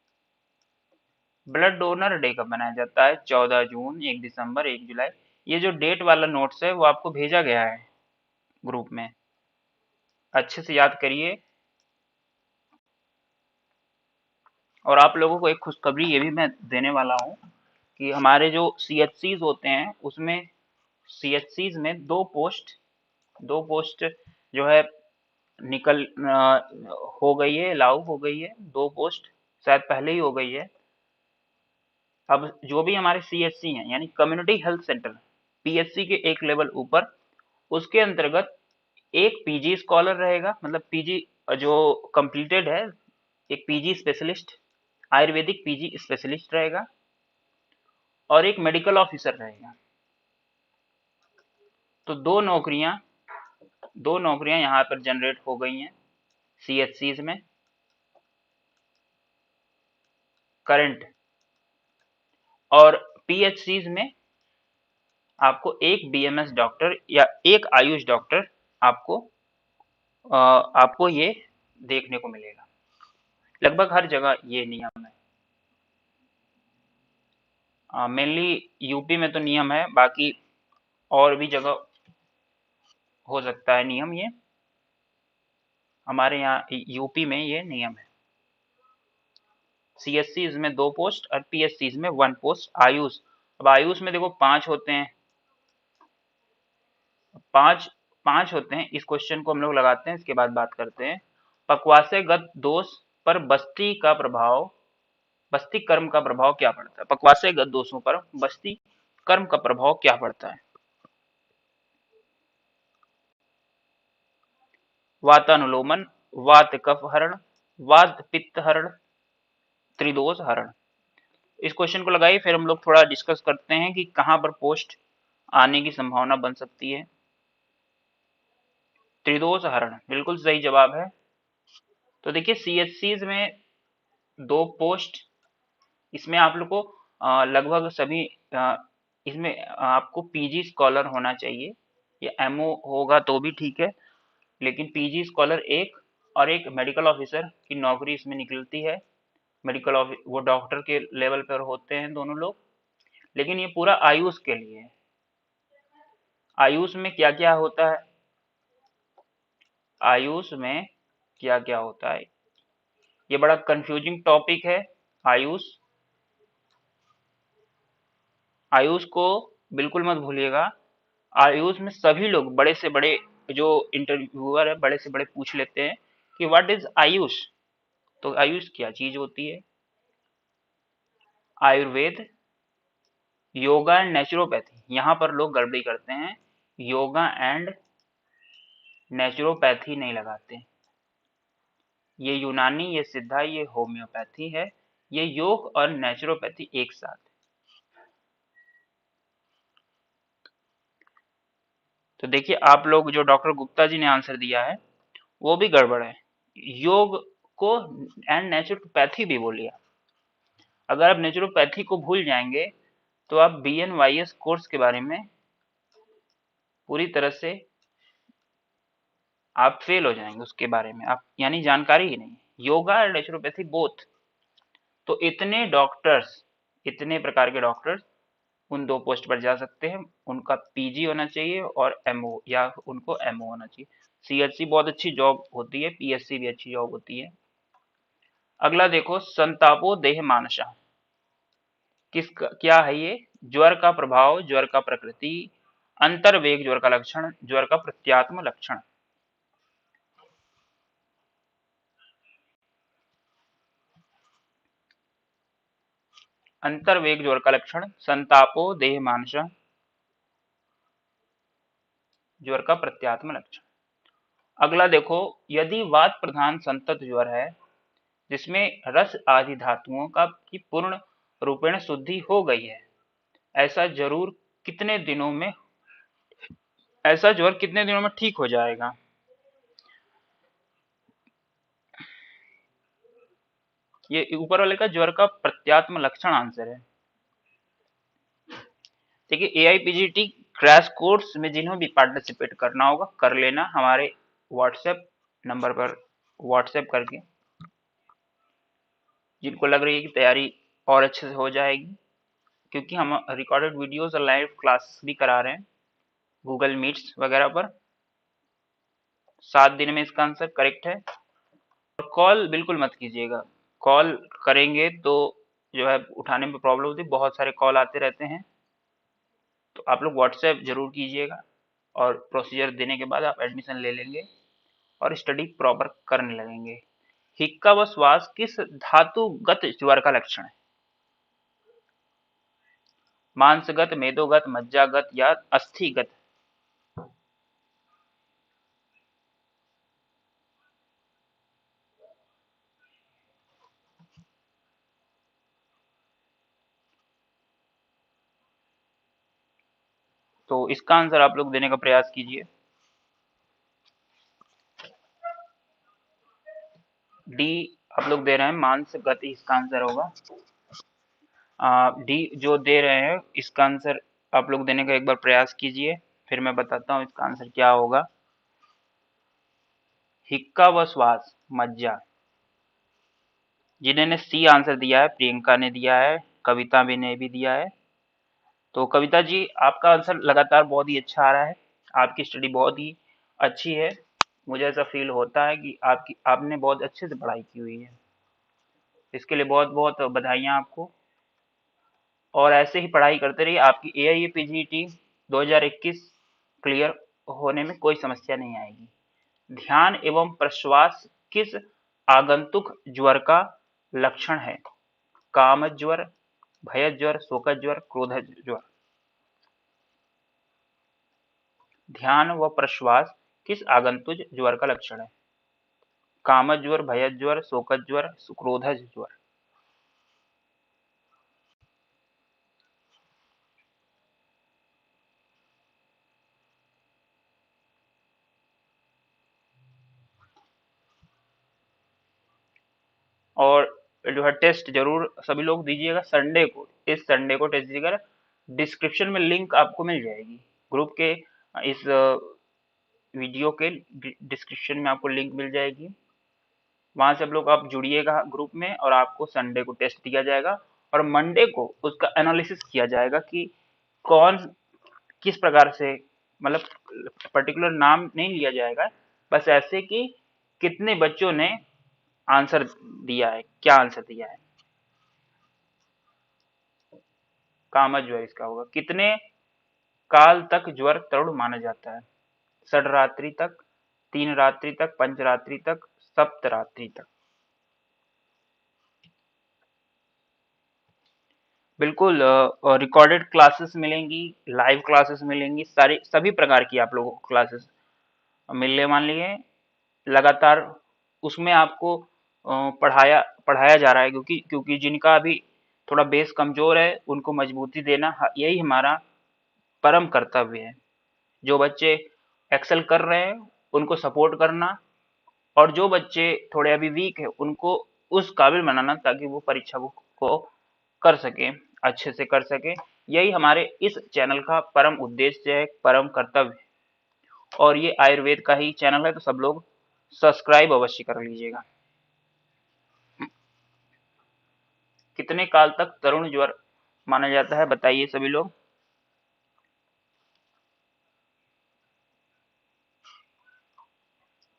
ब्लड डोनर डे कब मनाया जाता है? 14 जून, 1 दिसंबर, 1 जुलाई। ये जो डेट वाला नोट्स है वो आपको भेजा गया है ग्रुप में, अच्छे से याद करिए। और आप लोगों को एक खुशखबरी ये भी मैं देने वाला हूँ कि हमारे जो CHCs होते हैं उसमें, CHCs में दो पोस्ट जो है निकल हो गई है, लागू हो गई है। 2 पोस्ट शायद पहले ही हो गई है। अब जो भी हमारे CHC हैं यानी कम्युनिटी हेल्थ सेंटर, PHC के एक लेवल ऊपर, उसके अंतर्गत एक PG स्कॉलर रहेगा, मतलब PG जो कंप्लीटेड है, एक PG specialist, Ayurvedic PG specialist रहेगा, और एक मेडिकल ऑफिसर रहेगा। तो दो नौकरियां यहाँ पर जनरेट हो गई हैं CHCs में करंट। और PHCs में आपको एक BMS डॉक्टर या एक आयुष डॉक्टर आपको आपको ये देखने को मिलेगा। लगभग हर जगह ये नियम है। मेनली यूपी में तो नियम है, बाकी और भी जगह हो सकता है नियम। ये हमारे यहाँ यूपी में ये नियम है। CHCs में 2 पोस्ट और PHCs में 1 पोस्ट। आयुष, अब आयुष में देखो 5 होते हैं, 5 होते हैं। इस क्वेश्चन को हम लोग लगाते हैं, इसके बाद बात करते हैं। पक्वाशयगत दोष पर बस्ती कर्म का प्रभाव क्या पड़ता है? पक्वाशयगत दोषों पर बस्ती कर्म का प्रभाव क्या पड़ता है? वातानुलोमन, वात कफ हरण, वात पित्त हरण, त्रिदोष हरण। इस क्वेश्चन को लगाइए, फिर हम लोग थोड़ा डिस्कस करते हैं कि कहाँ पर पोस्ट आने की संभावना बन सकती है। त्रिदोष हरण बिल्कुल सही जवाब है। तो देखिए CHCs में 2 पोस्ट, इसमें आप लोग को लगभग सभी इसमें आपको PG स्कॉलर होना चाहिए, या MO होगा तो भी ठीक है, लेकिन PG स्कॉलर एक, और एक मेडिकल ऑफिसर की नौकरी इसमें निकलती है। मेडिकल ऑफिस वो डॉक्टर के लेवल पर होते हैं दोनों लोग, लेकिन ये पूरा आयुष के लिए है। आयुष में क्या क्या होता है? आयुष में क्या क्या होता है, ये बड़ा कंफ्यूजिंग टॉपिक है। आयुष, आयुष को बिल्कुल मत भूलिएगा। आयुष में सभी लोग, बड़े से बड़े जो इंटरव्यूअर है बड़े से बड़े पूछ लेते हैं कि व्हाट इज आयुष। तो आयुष क्या चीज होती है? Ayurveda, yoga and naturopathy. यहाँ पर लोग गड़बड़ी करते हैं, योगा एंड नेचुरोपैथी नहीं लगाते। ये यूनानी, ये सिद्धा, ये होम्योपैथी है। ये योग और नेचुरोपैथी एक साथ। तो देखिए आप लोग, जो डॉक्टर गुप्ता जी ने आंसर दिया है वो भी गड़बड़ है। योग को एंड नेचुरोपैथी भी बोलिए। अगर आप नेचुरोपैथी को भूल जाएंगे तो आप BNYS कोर्स के बारे में पूरी तरह से आप फेल हो जाएंगे, उसके बारे में आप यानी जानकारी ही नहीं। योगा और नेचुरोपैथी बोथ। तो इतने डॉक्टर्स, इतने प्रकार के डॉक्टर्स उन दो पोस्ट पर जा सकते हैं। उनका PG होना चाहिए और MO, या उनको MO होना चाहिए। CHC बहुत अच्छी जॉब होती है, PSC भी अच्छी जॉब होती है। अगला देखो, संतापो देह मानसा। क्या है ये? ज्वर का प्रभाव, ज्वर का प्रकृति, अंतर्वेग ज्वर का लक्षण, ज्वर का प्रत्यात्म लक्षण। अंतर्वेग ज्वर का लक्षण, संतापो देह मानसा, ज्वर का प्रत्यात्म लक्षण। अगला देखो, यदि वात प्रधान संतत ज्वर है जिसमें रस आदि धातुओं का की पूर्ण रूपेण शुद्धि हो गई है, ऐसा जरूर कितने दिनों में ऐसा ज्वर कितने दिनों में ठीक हो जाएगा? ये ऊपर वाले का ज्वर का प्रत्यात्म लक्षण आंसर है। देखिए AIPGT क्रैश कोर्स में जिन्हों भी पार्टिसिपेट करना होगा कर लेना, हमारे व्हाट्सएप नंबर पर व्हाट्सएप करके। जिनको लग रही है कि तैयारी और अच्छे से हो जाएगी, क्योंकि हम रिकॉर्डेड वीडियोस और लाइव क्लासेस भी करा रहे हैं गूगल मीट्स वगैरह पर। 7 दिन में इसका आंसर करेक्ट है। और कॉल बिल्कुल मत कीजिएगा। कॉल करेंगे तो जो है उठाने में प्रॉब्लम होती है, बहुत सारे कॉल आते रहते हैं। तो आप लोग व्हाट्सएप जरूर कीजिएगा और प्रोसीजर देने के बाद आप एडमिशन ले लेंगे और स्टडी प्रॉपर करने लगेंगे। हिक्का व श्वास किस धातुगत ज्वर का लक्षण है? मांसगत, मेदोगत, मज्जागत या अस्थिगत? तो इसका आंसर आप लोग देने का प्रयास कीजिए। डी आप लोग दे रहे हैं, मांसगत इसका आंसर होगा। डी जो दे रहे हैं इसका आंसर आप लोग देने का एक बार प्रयास कीजिए, फिर मैं बताता हूँ इसका आंसर क्या होगा। हिक्का व श्वास, मज्जा। जिन्होंने सी आंसर दिया है, प्रियंका ने दिया है, कविता भी ने भी दिया है। तो कविता जी आपका आंसर लगातार बहुत ही अच्छा आ रहा है, आपकी स्टडी बहुत ही अच्छी है। मुझे ऐसा फील होता है कि आपने बहुत अच्छे से पढ़ाई की हुई है। इसके लिए बहुत बहुत बधाइयाँ आपको। और ऐसे ही पढ़ाई करते रहिए, आपकी AIPGT 2021 क्लियर होने में कोई समस्या नहीं आएगी। ध्यान एवं प्रश्वास किस आगंतुक ज्वर का लक्षण है? काम ज्वर, भय ज्वर, शोक ज्वर, क्रोध ज्वर। ध्यान व प्रश्वास किस आगंतुक ज्वर का लक्षण है? काम ज्वर, भय ज्वर, शोक ज्वर, क्रोध ज्वर। और जो है टेस्ट जरूर सभी लोग दीजिएगा संडे को, इस संडे को टेस्ट दीजिएगा। डिस्क्रिप्शन में लिंक आपको मिल जाएगी ग्रुप के, इस वीडियो के डिस्क्रिप्शन में आपको लिंक मिल जाएगी। वहां से आप जुड़िएगा ग्रुप में और आपको संडे को टेस्ट दिया जाएगा और मंडे को उसका एनालिसिस किया जाएगा कि कौन किस प्रकार से, मतलब पर्टिकुलर नाम नहीं लिया जाएगा, बस ऐसे कि कितने बच्चों ने आंसर दिया है, क्या आंसर दिया है। कामज ज्वर इसका होगा। कितने काल तक ज्वर तरुण माना जाता है? षडरात्रि तक, तीन रात्रि तक, पंचरात्रि तक, सप्तरात्रि तक। बिल्कुल, रिकॉर्डेड क्लासेस मिलेंगी, लाइव क्लासेस मिलेंगी, सारी सभी प्रकार की आप लोगों को क्लासेस मिलने वाली है लगातार। उसमें आपको पढ़ाया पढ़ाया जा रहा है, क्योंकि क्योंकि जिनका अभी थोड़ा बेस कमजोर है उनको मजबूती देना, यही हमारा परम कर्तव्य है। जो बच्चे एक्सेल कर रहे हैं उनको सपोर्ट करना, और जो बच्चे थोड़े अभी वीक है उनको उस काबिल बनाना, ताकि वो परीक्षा को कर सके, अच्छे से कर सके। यही हमारे इस चैनल का परम उद्देश्य है, परम कर्तव्य है। और ये आयुर्वेद का ही चैनल है, तो सब लोग सब्सक्राइब अवश्य कर लीजिएगा। कितने काल तक तरुण ज्वर माना जाता है, बताइए सभी लोग।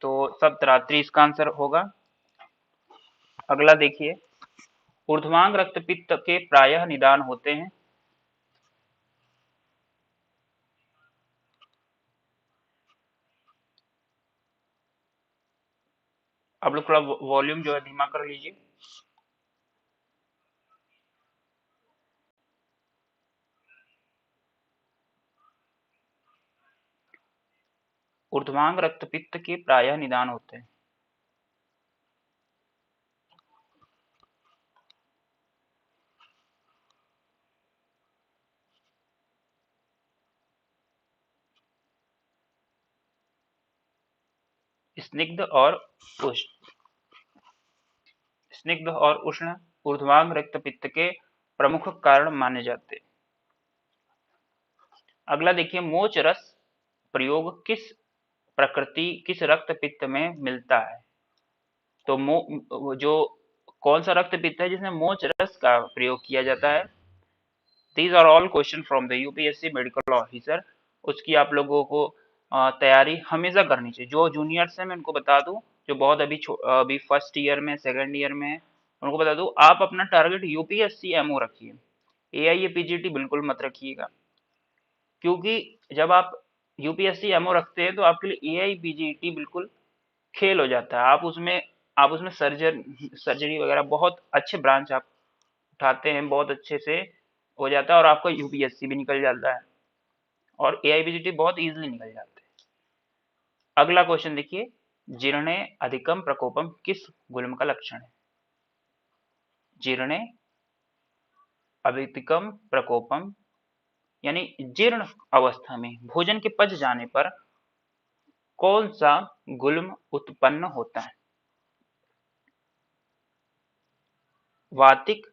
तो सप्तरात्रि इसका आंसर होगा। अगला देखिए, ऊर्ध्वांग रक्तपित्त के प्रायः निदान होते हैं। आप लोग थोड़ा वॉल्यूम जो है धीमा कर लीजिए। ऊर्ध्वांग रक्तपित्त के प्रायः निदान होते हैं। स्निग्ध और उष्ण, स्निग्ध और उष्ण ऊर्ध्वांग रक्तपित्त के प्रमुख कारण माने जाते हैं। अगला देखिए, मोच रस प्रयोग किस रक्त पित्त में मिलता है। तो जो कौन सा रक्त पित्त है जिसमें मोच रस का प्रयोग किया जाता है। These are all question from the UPSC medical officer. उसकी आप लोगों को तैयारी हमेशा करनी चाहिए। जो जूनियर्स हैं मैं उनको बता दूं, जो बहुत अभी फर्स्ट ईयर में सेकंड ईयर में है, उनको बता दूं, आप अपना टारगेट यूपीएससी एमओ रखिए, एआई पीजीटी बिल्कुल मत रखिएगा। क्योंकि जब आप यूपीएससी एमओ रखते हैं तो आपके लिए एआई पीजीटी बिल्कुल खेल हो जाता है। आप उसमें सर्जरी वगैरह बहुत अच्छे ब्रांच आप उठाते हैं, बहुत अच्छे से हो जाता है, और आपका यूपीएससी भी निकल जाता है, और एआईबीजीटी बहुत इजीली निकल जाते हैं। अगला क्वेश्चन देखिए, जीर्णे अधिकम प्रकोपम किस गुल्म का लक्षण है। जीर्णे अधिकम प्रकोपम यानी जीर्ण अवस्था में भोजन के पच जाने पर कौन सा गुल्म उत्पन्न होता है। वातिक,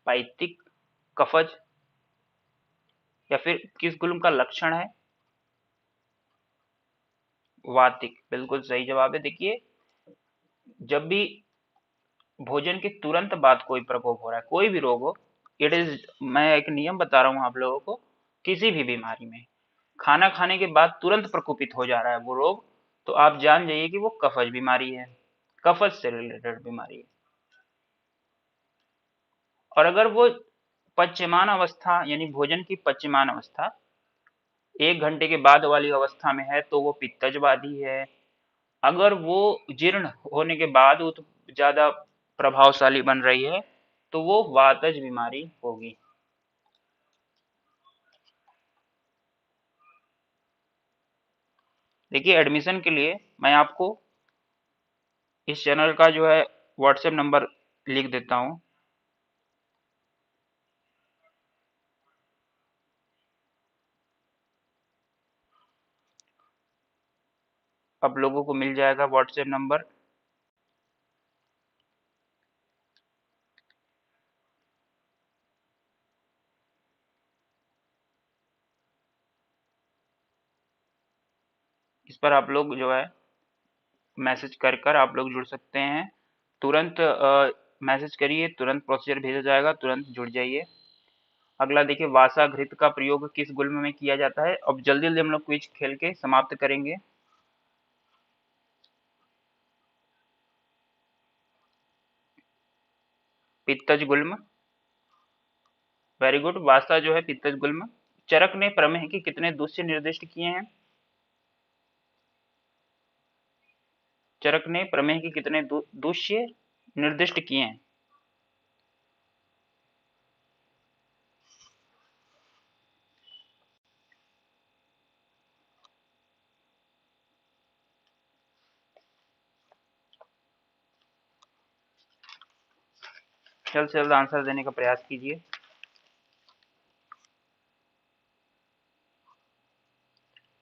पाइतिक, कफज, या फिर किस गुल्म का लक्षण है। वातिक बिल्कुल सही जवाब है। देखिए, जब भी भोजन के तुरंत बाद कोई प्रकोप हो रहा है, कोई भी रोग हो, इट इज, मैं एक नियम बता रहा हूं आप लोगों को, किसी भी बीमारी में खाना खाने के बाद तुरंत प्रकोपित हो जा रहा है वो रोग, तो आप जान जाइए कि वो कफज बीमारी है, कफज से रिलेटेड बीमारी है। और अगर वो पच्यमान अवस्था यानी भोजन की पच्यमान अवस्था 1 घंटे के बाद वाली अवस्था में है तो वो पित्तजवादी है। अगर वो जीर्ण होने के बाद वो तो ज्यादा प्रभावशाली बन रही है तो वो वातज बीमारी होगी। देखिए, एडमिशन के लिए मैं आपको इस चैनल का जो है व्हाट्सएप नंबर लिख देता हूँ। आप लोगों को मिल जाएगा व्हाट्सएप नंबर। इस पर आप लोग जो है मैसेज कर कर आप लोग जुड़ सकते हैं। तुरंत मैसेज करिए, तुरंत प्रोसीजर भेजा जाएगा, तुरंत जुड़ जाइए। अगला देखिए, वासा घृत का प्रयोग किस गुल्म में किया जाता है। अब जल्दी जल्दी हम लोग क्विज खेल के समाप्त करेंगे। पित्तज गुल्म, वेरी गुड। वासा जो है पित्तज गुल्म। चरक ने प्रमेह के कितने दूष्य निर्दिष्ट किए हैं। चरक ने प्रमेय के कितने दूष्य निर्दिष्ट किए हैं? जल्द से जल्द आंसर देने का प्रयास कीजिए।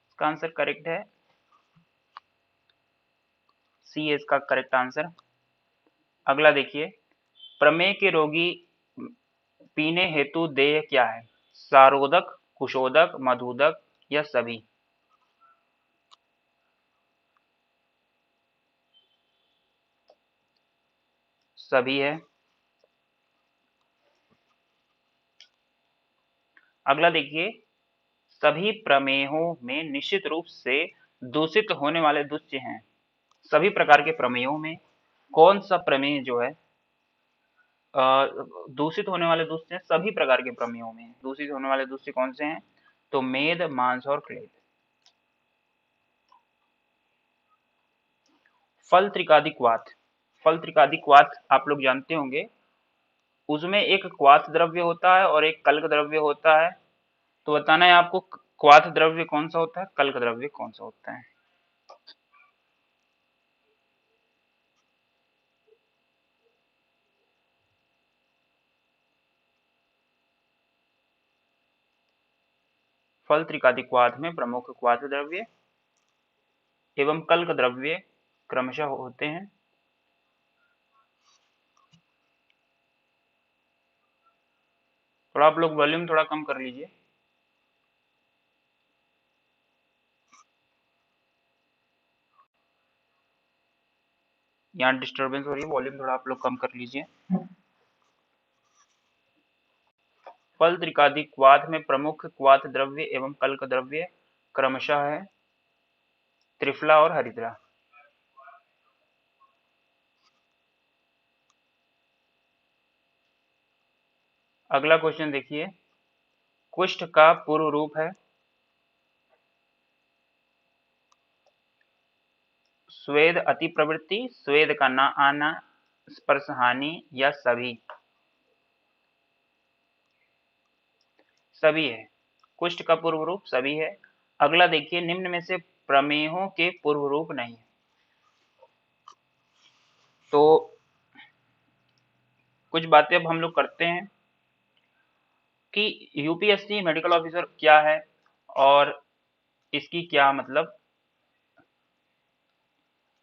इसका आंसर करेक्ट है, सी है इसका करेक्ट आंसर। अगला देखिए, प्रमेय के रोगी पीने हेतु देय क्या है? सारोदक, कुशोदक, मधुदक या सभी? सभी है। अगला देखिए, सभी प्रमेयों में निश्चित रूप से दूषित होने वाले दूष्य हैं। सभी प्रकार के प्रमेयों में कौन सा प्रमेय जो है दूषित होने वाले दूष्य हैं? सभी प्रकार के प्रमेयों में दूषित होने वाले दूष्य कौन से हैं? तो मेद, मांस और क्लेद। फल त्रिकादिक वात, फल त्रिकादिक वात आप लोग जानते होंगे। उसमें एक क्वाथ द्रव्य होता है और एक कल्क द्रव्य होता है। तो बताना है आपको, क्वाथ द्रव्य कौन सा होता है, कल्क द्रव्य कौन सा होता है? फल त्रिकादिक वात में प्रमुख क्वाथ द्रव्य एवं कल्क द्रव्य क्रमशः होते हैं। थोड़ा आप लोग वॉल्यूम थोड़ा कम कर लीजिए। यहाँ डिस्टरबेंस हो रही है, वॉल्यूम थोड़ा आप लोग कम कर लीजिए। फल त्रिकादिक वात में प्रमुख क्वाथ द्रव्य एवं कल्क द्रव्य क्रमशः है त्रिफला और हरिद्रा। अगला क्वेश्चन देखिए, कुष्ठ का पूर्व रूप है स्वेद अति प्रवृत्ति, स्वेद का न आना, स्पर्श हानि या सभी? सभी है, कुष्ठ का पूर्व रूप सभी है। अगला देखिए, निम्न में से प्रमेयों के पूर्व रूप नहीं है। तो कुछ बातें अब हम लोग करते हैं कि यूपीएससी मेडिकल ऑफिसर क्या है और इसकी क्या मतलब,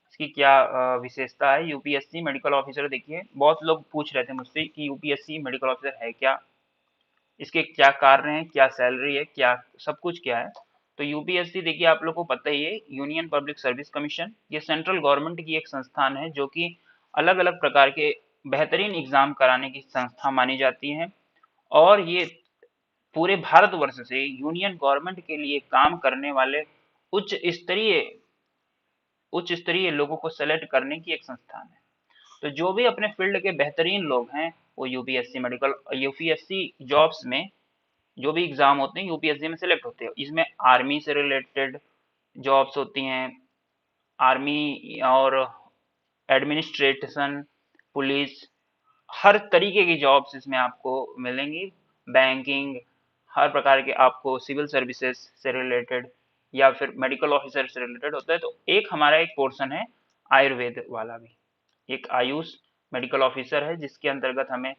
इसकी क्या विशेषता है। यूपीएससी मेडिकल ऑफिसर देखिए, बहुत लोग पूछ रहे थे मुझसे कि यूपीएससी मेडिकल ऑफिसर है क्या, इसके क्या कार्य हैं, क्या सैलरी है, क्या सब कुछ क्या है। तो यूपीएससी देखिए, आप लोग को पता ही है, यूनियन पब्लिक सर्विस कमीशन, ये सेंट्रल गवर्नमेंट की एक संस्थान है जो कि अलग अलग प्रकार के बेहतरीन एग्जाम कराने की संस्था मानी जाती है। और ये पूरे भारतवर्ष से यूनियन गवर्नमेंट के लिए काम करने वाले उच्च स्तरीय उच्च स्तरीय लोगों को सेलेक्ट करने की एक संस्थान है। तो जो भी अपने फील्ड के बेहतरीन लोग हैं वो यूपीएससी जॉब्स में जो भी एग्जाम होते हैं यूपीएससी में सेलेक्ट होते हैं। इसमें आर्मी से रिलेटेड जॉब्स होती हैं, आर्मी और एडमिनिस्ट्रेशन, पुलिस, हर तरीके की जॉब्स इसमें आपको मिलेंगी। बैंकिंग, हर प्रकार के आपको सिविल सर्विसेज से रिलेटेड या फिर मेडिकल ऑफिसर से रिलेटेड होता है। तो एक हमारा एक पोर्शन है आयुर्वेद वाला भी, एक आयुष मेडिकल ऑफिसर है जिसके अंतर्गत हमें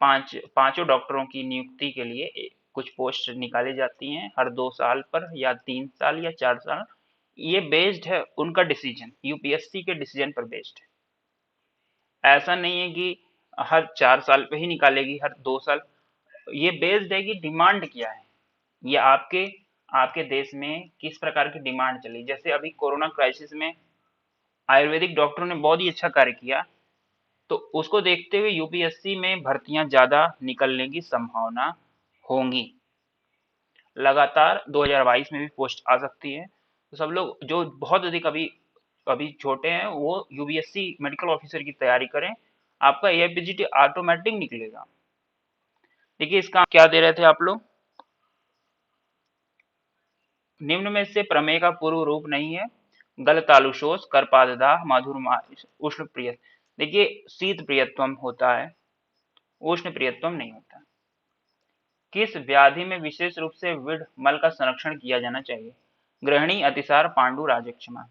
पांचों डॉक्टरों की नियुक्ति के लिए कुछ पोस्ट निकाली जाती हैं हर 2 साल पर, या 3 साल या 4 साल। ये बेस्ड है उनका डिसीजन, यूपीएससी के डिसीजन पर बेस्ड है। ऐसा नहीं है कि हर 4 साल पे ही निकालेगी, हर 2 साल। ये बेस्ड है कि डिमांड क्या है, ये आपके आपके देश में किस प्रकार की डिमांड चली। जैसे अभी कोरोना क्राइसिस में आयुर्वेदिक डॉक्टरों ने बहुत ही अच्छा कार्य किया, तो उसको देखते हुए यूपीएससी में भर्तियां ज्यादा निकलने की संभावना होंगी। लगातार 2022 में भी पोस्ट आ सकती है। तो सब लोग जो बहुत अधिक अभी अभी छोटे हैं वो यूपीएससी मेडिकल ऑफिसर की तैयारी करें, आपका एआईपीजीटी ऑटोमेटिक निकलेगा। देखिए इसका क्या दे रहे थे आप लोग, निम्न में से प्रमेय का पूर्व रूप नहीं है। गलतालुशोष करपाददाह माधुरमा उष्ण प्रिय। देखिए शीत प्रियत्वम होता है, उष्ण प्रियत्वम नहीं होता। किस व्याधि में विशेष रूप से विड मल का संरक्षण किया जाना चाहिए? ग्रहणी, अतिसार, पांडु, राजक्षमा।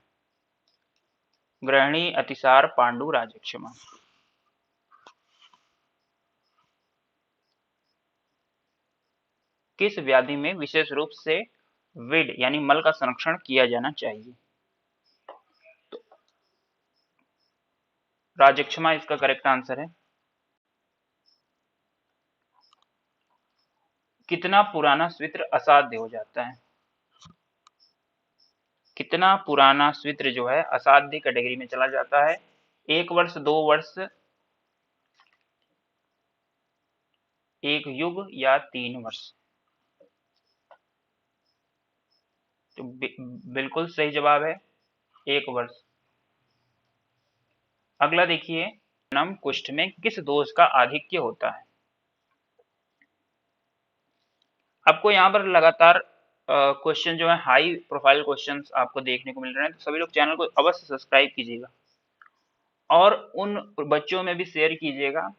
ग्रहणी, अतिसार, पांडु, राजक्षमा। किस व्याधि में विशेष रूप से विड यानी मल का संरक्षण किया जाना चाहिए? तो राजक्षमा इसका करेक्ट आंसर है। कितना पुराना स्वित्र असाध्य हो जाता है? कितना पुराना स्वित्र जो है असाध्य कैटेगरी में चला जाता है? 1 वर्ष, 2 वर्ष, 1 युग या 3 वर्ष? तो बिल्कुल सही जवाब है 1 वर्ष। अगला देखिए, नम कुष्ठ में किस दोष का आधिक्य होता है? आपको यहाँ पर लगातार क्वेश्चन जो है हाई प्रोफाइल क्वेश्चंस आपको देखने को मिल रहे हैं, तो सभी लोग चैनल को अवश्य सब्सक्राइब कीजिएगा और उन बच्चों में भी शेयर कीजिएगा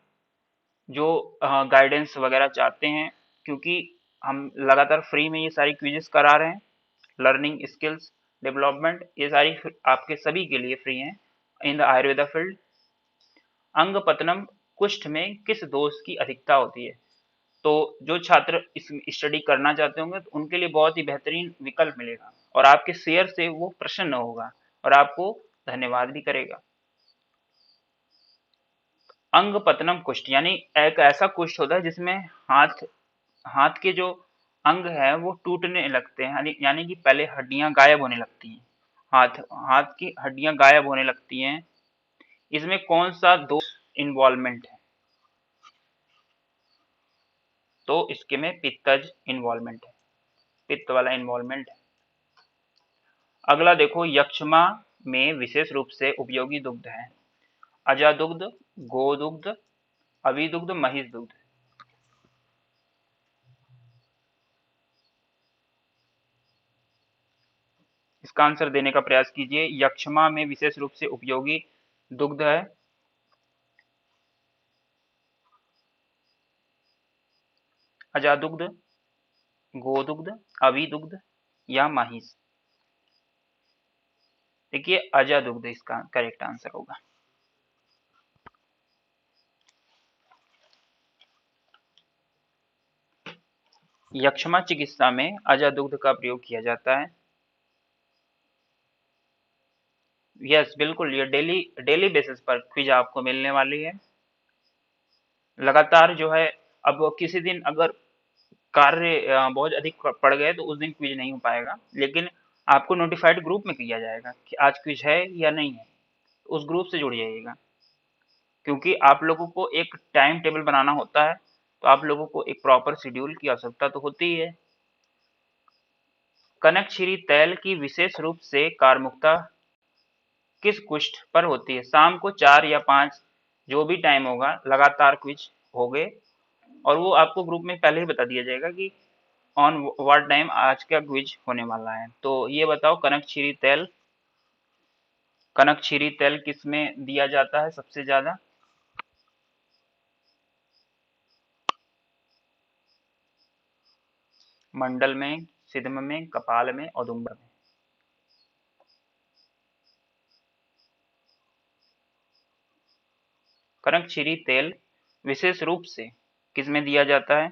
जो गाइडेंस वगैरह चाहते हैं, क्योंकि हम लगातार फ्री में ये सारी क्विजेस करा रहे हैं। लर्निंग स्किल्स डेवलपमेंट, ये सारी आपके सभी के लिए फ्री हैं इन द आयुर्वेदा फील्ड। अंग पतनम कुष्ठ में किस दोष की अधिकता होती है? तो जो छात्र इस स्टडी करना चाहते होंगे तो उनके लिए बहुत ही बेहतरीन विकल्प मिलेगा और आपके शेयर से वो प्रसन्न होगा और आपको धन्यवाद भी करेगा। अंग पतनम कुष्ठ यानी एक ऐसा कुष्ठ होता है जिसमें हाथ हाथ के जो अंग है वो टूटने लगते हैं, यानी कि पहले हड्डियां गायब होने लगती हैं, हाथ हाथ की हड्डियां गायब होने लगती हैं। इसमें कौन सा दोष इन्वॉल्वमेंट है? तो इसके में पित्तज इन्वॉल्वमेंट है, पित्त वाला इन्वॉल्वमेंट है। अगला देखो, यक्षमा में विशेष रूप से उपयोगी दुग्ध है? अजादुग्ध, गोदुग्ध, अविदुग्ध, महिष दुग्ध। इसका आंसर देने का प्रयास कीजिए। यक्षमा में विशेष रूप से उपयोगी दुग्ध है अजादुग्ध, गोदुग्ध, अविदुग्ध या महिष। देखिए अजादुग्ध इसका करेक्ट आंसर होगा। यक्षमा चिकित्सा में अजादुग्ध का प्रयोग किया जाता है। यस बिल्कुल, ये डेली बेसिस पर क्विज आपको मिलने वाली है लगातार जो है। अब किसी दिन अगर कार्य बहुत अधिक पड़ गए तो उस दिन क्विज नहीं हो पाएगा, लेकिन आपको नोटिफाइड ग्रुप में किया जाएगा कि आज क्विज है या नहीं है, उस ग्रुप से जुड़ जाइएगा, क्योंकि आप लोगों को एक टाइम टेबल बनाना होता है, तो आप लोगों को एक प्रॉपर शेड्यूल की आवश्यकता तो होती ही है। कनकशिरी तैल की विशेष रूप से कार्मुकता किस कुष्ठ पर होती है? शाम को 4 या 5 जो भी टाइम होगा, लगातार क्विज हो गए और वो आपको ग्रुप में पहले ही बता दिया जाएगा कि ऑन व्हाट टाइम आज का क्विज होने वाला है। तो ये बताओ, कनकशिरी तेल किस में दिया जाता है सबसे ज्यादा? मंडल में, सिद्म में, कपाल में, औदुंबर में। कनकशिरी तेल विशेष रूप से किस में दिया जाता है?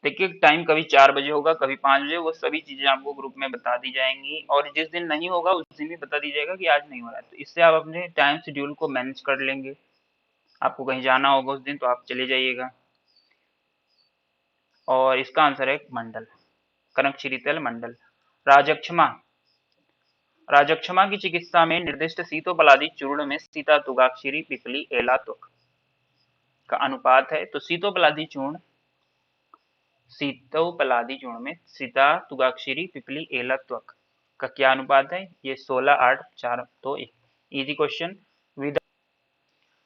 देखिए टाइम कभी 4 बजे होगा, कभी 5 बजे, वो सभी चीजें आपको ग्रुप में बता दी जाएंगी और जिस दिन नहीं होगा उस दिन भी बता दी जाएगा कि आज नहीं हो रहा है, तो इससे आप अपने टाइम शेड्यूल को मैनेज कर लेंगे। आपको कहीं जाना होगा उस दिन तो आप चले जाइएगा। और इसका आंसर है मंडल, कनकशिरी तेल मंडल। राजक्षमा, राजक्षमा की चिकित्सा में निर्दिष्ट सीतोपलादी चूर्ण में सीता तुगाक्षरी पिपली एला त्वक का अनुपात है। तो सीतोपलादी चूर्ण में सीता तुगाक्षरी पिपली एला त्वक का क्या अनुपात है? ये 16:8:4:2:1। Easy question.